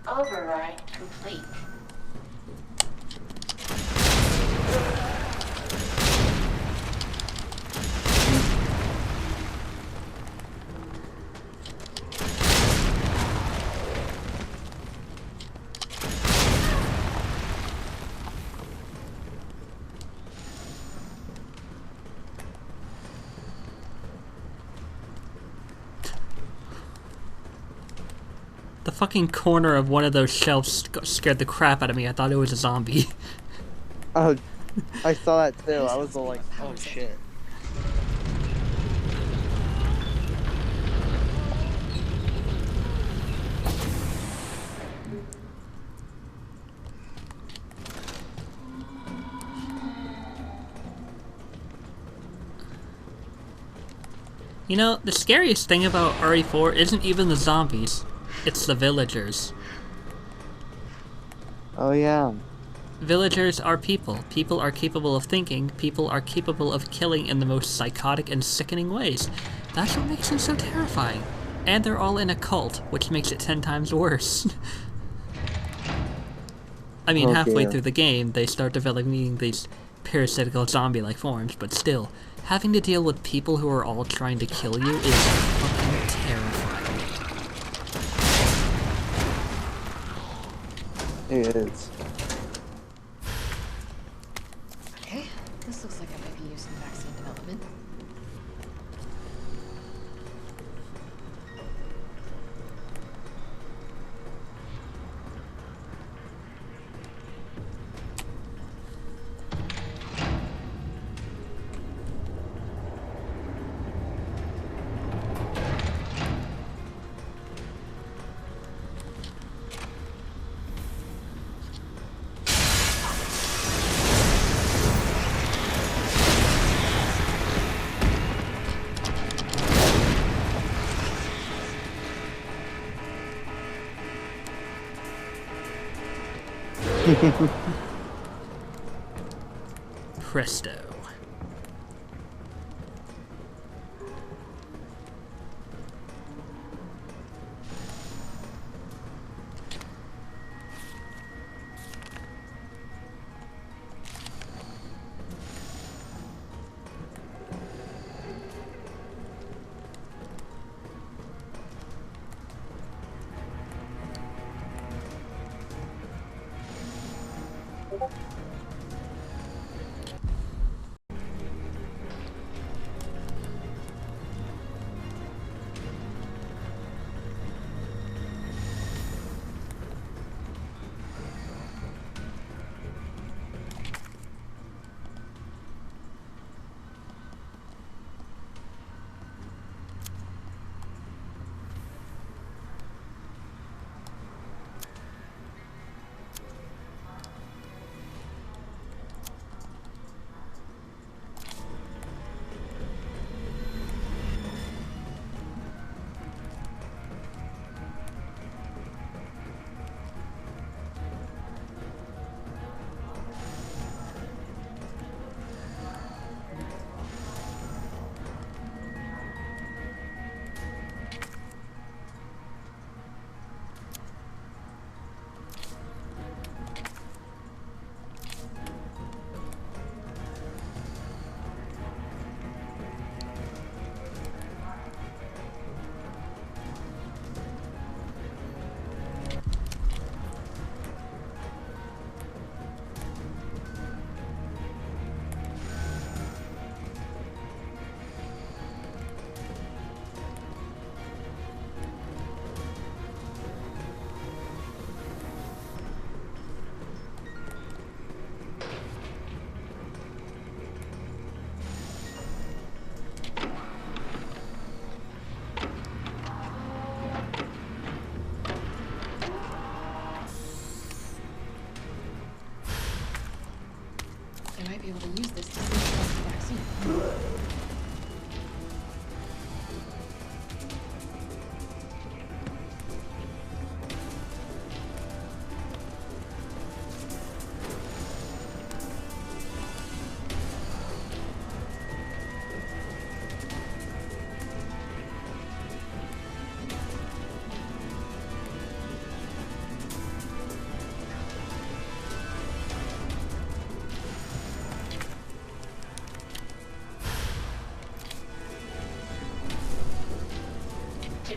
Override complete. The fucking corner of one of those shelves scared the crap out of me. I thought it was a zombie. Oh, I saw that too. I was all like, oh shit. You know, the scariest thing about RE4 isn't even the zombies. It's the villagers. Oh yeah. Villagers are people. People are capable of thinking. People are capable of killing in the most psychotic and sickening ways. That's what makes them so terrifying. And they're all in a cult, which makes it 10 times worse. I mean, halfway through the game, they start developing these parasitical zombie-like forms, but still, having to deal with people who are all trying to kill you is fucking terrifying. It is. Okay, this looks like I might be using vaccine development. Presto.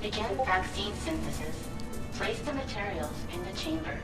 begin vaccine synthesis, place the materials in the chamber.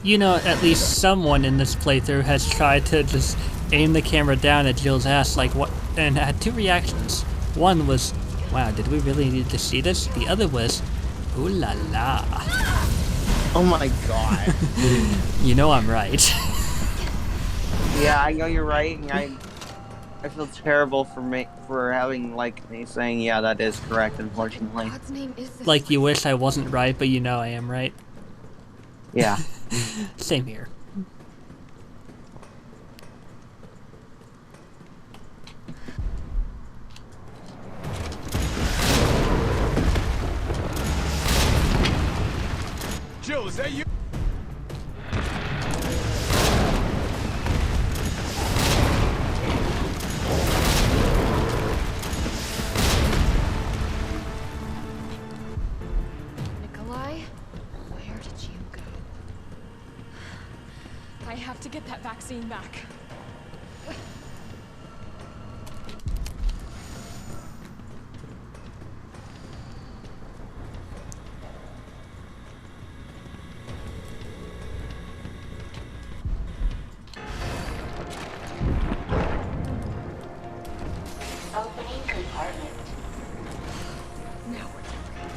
You know, at least someone in this playthrough has tried to just aim the camera down at Jill's ass like what, and had two reactions. One was, wow, did we really need to see this? The other was, ooh la la. Oh my god. You know I'm right. Yeah, I know you're right, and I feel terrible for having like me saying, yeah, that is correct, unfortunately. God's name is this Like you wish I wasn't right, but you know I am right. Yeah. Same here. Jill, is that you? Nikolai? Where did you go? I have to get that vaccine back. Opening compartment. Now we're talking.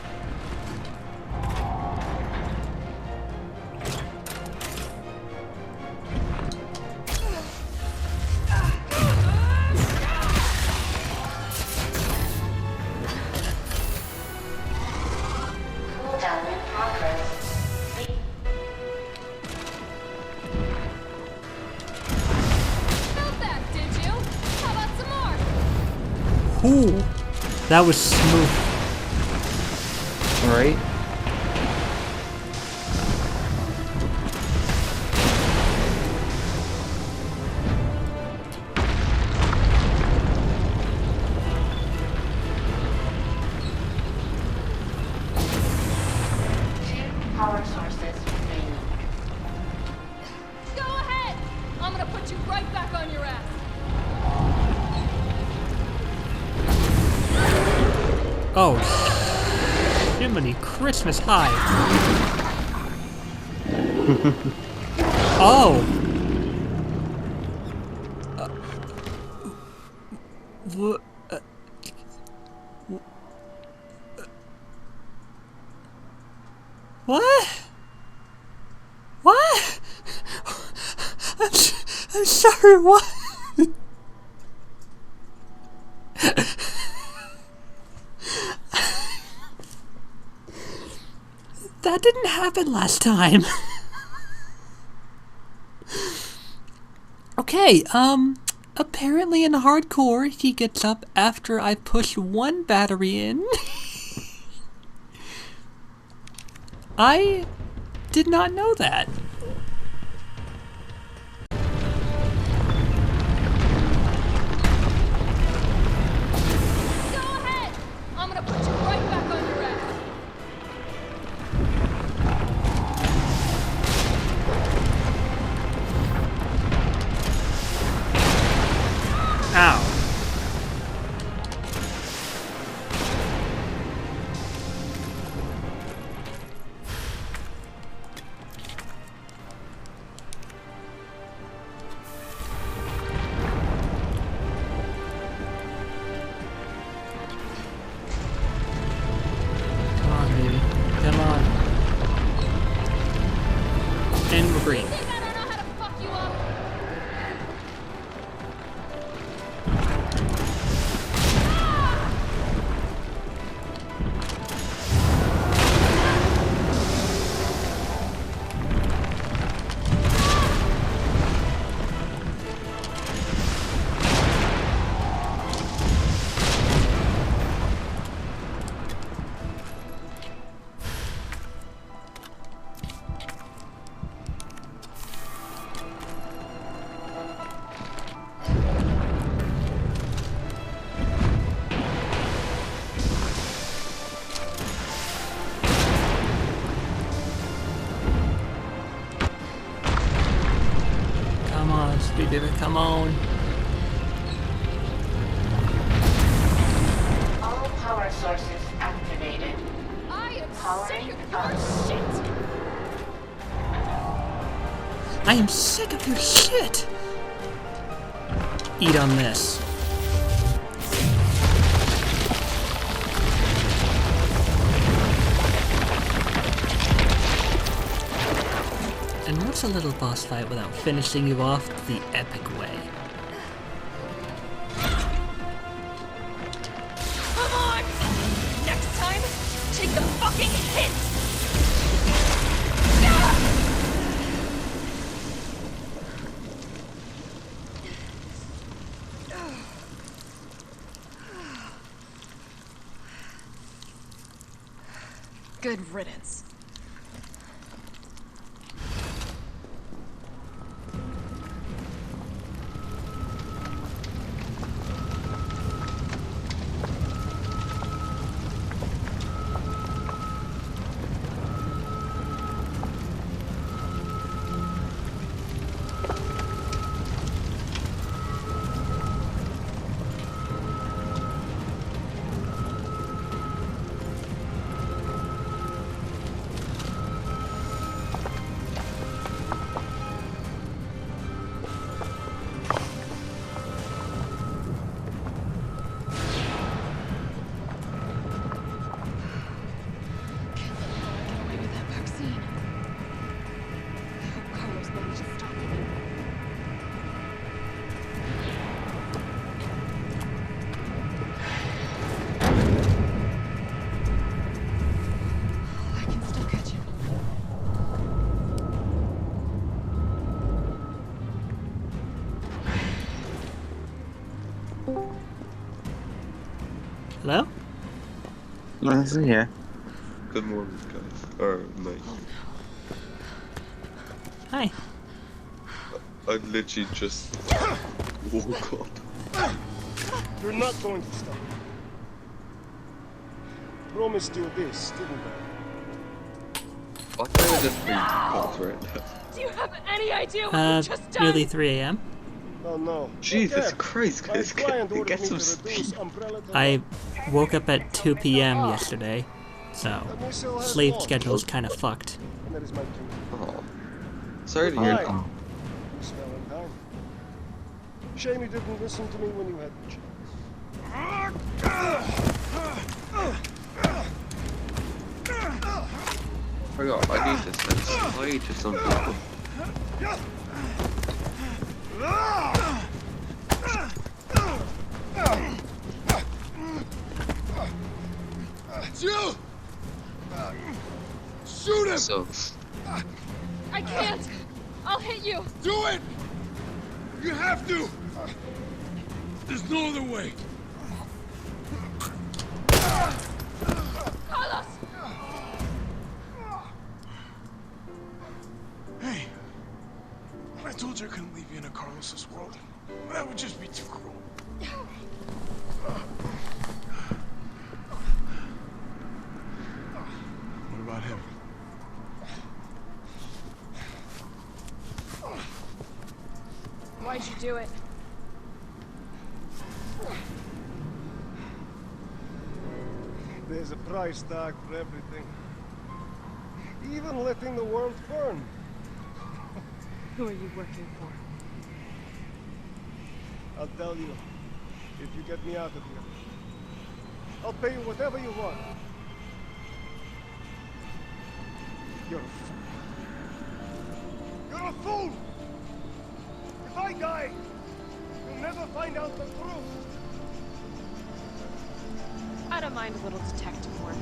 Cooldown in progress. Felt that, did you? How about some more? Ooh, that was smooth. Right? Power sources remaining. Go ahead! I'm gonna put you right back on your ass. Oh, Jiminy Christmas High. Oh. What? What? What? I'm sorry, what? That didn't happen last time. Okay, apparently in hardcore, he gets up after I push one battery in. I did not know that. Go ahead! I'm gonna put you right back on your ass. Ow. thing. Think I don't know how to fuck you up? Come on, Speedrun, come on. All power sources activated. I am Powering sick of your up. shit. I am sick of your shit! Eat on this. And what's a little boss fight without finishing you off the epic way? Come on! Next time, take the fucking hit! Good riddance. Hello? Nice to hear. Good morning, guys. Or night. Hi. I literally just woke up. You're not going to stop. Promised you this, didn't I? I think I just read calls right now. Do you have any idea what you just done? Nearly 3 a.m. Oh no. Jesus Okay. Christ, My guys, client ordered get me some to reduce speed. umbrella to I woke up at 2 p.m. yesterday, so That missile has sleep launched. schedule's kind of fucked. And that is my cue. Oh. Sorry to hear Hi, that. Miss Valentine. Shame you didn't listen to me when you had the Hurry up, I need to send supply to some people. It's you! Shoot him! So, I can't! I'll hit you! Do it! You have to! There's no other way. Carlos! Hey, I told you I couldn't leave you in a Carlos's world. That would just be too cruel. What about him? Why'd you do it? There's a price tag for everything. Even letting the world burn. Who are you working for? I'll tell you, if you get me out of here. I'll pay you whatever you want. You're a fool. You're You're a fool! If I die, you'll never find out the truth. I don't mind a little detective work.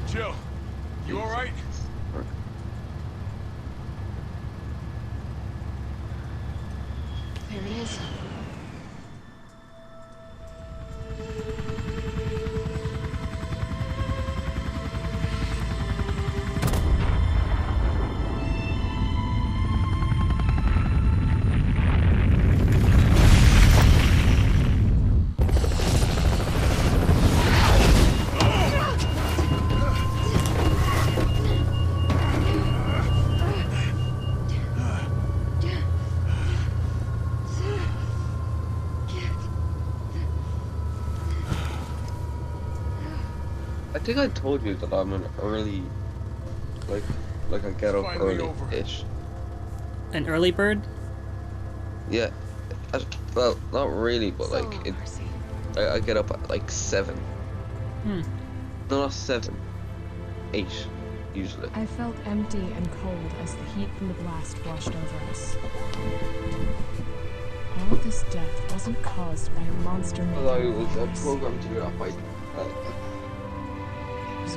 Jill, you alright? There it is. I think I told you that I'm an early, like I get up early-ish. An early bird? Yeah. Well, not really, but like I get up at like 7. Hmm. No, not 7. 8, usually. I felt empty and cold as the heat from the blast washed over us. All of this death wasn't caused by a monster made Well, I of was virus. programmed to do that by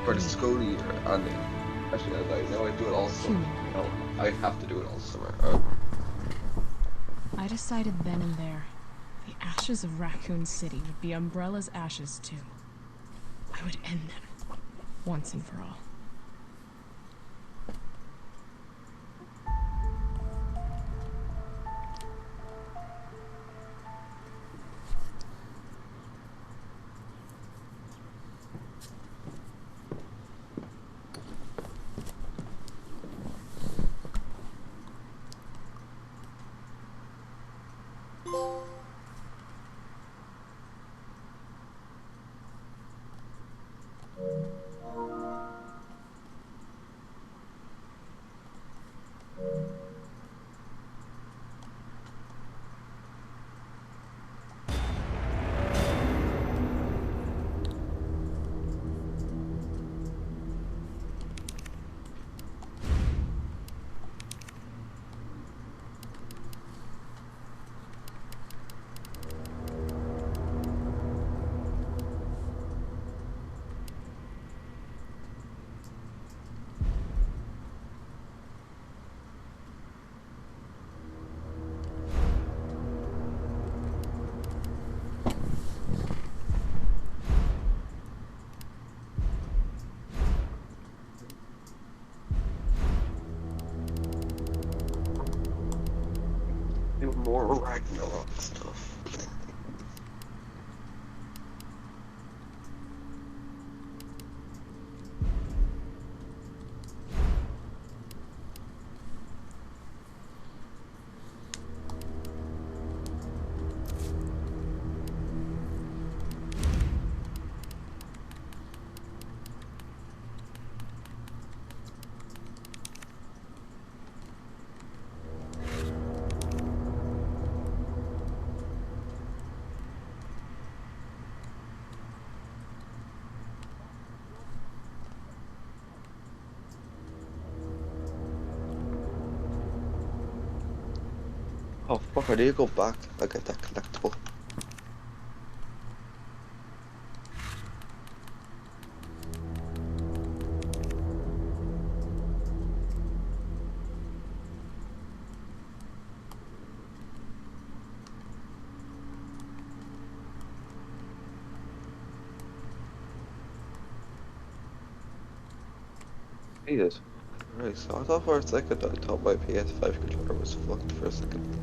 for the school year, and actually, I know I do it all summer. No, I have to do it all summer. I decided then and there, the ashes of Raccoon City would be Umbrella's ashes too. I would end them, once and for all. Do more Ragnarok stuff. Oh fuck, I need to go back. I get that collectible. Jesus. Right, so I thought for a second I thought my PS5 controller was fucked for a second.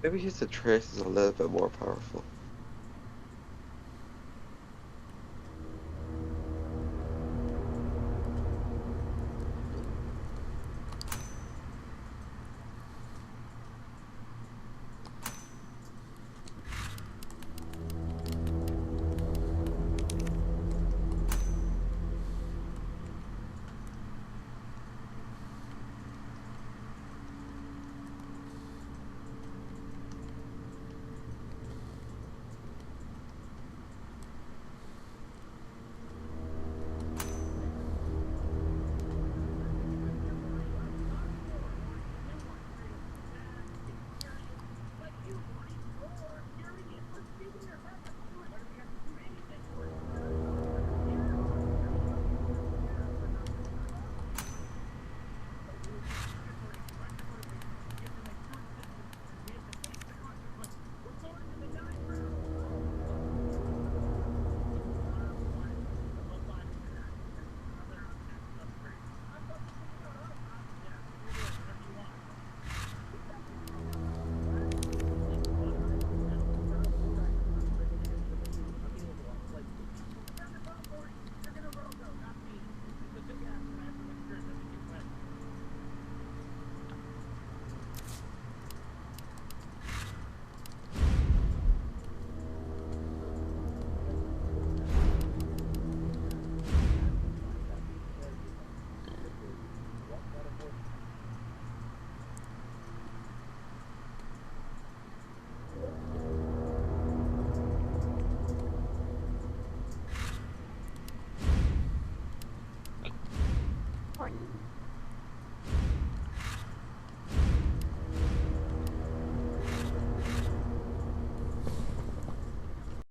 Maybe just the trace is a little bit more powerful.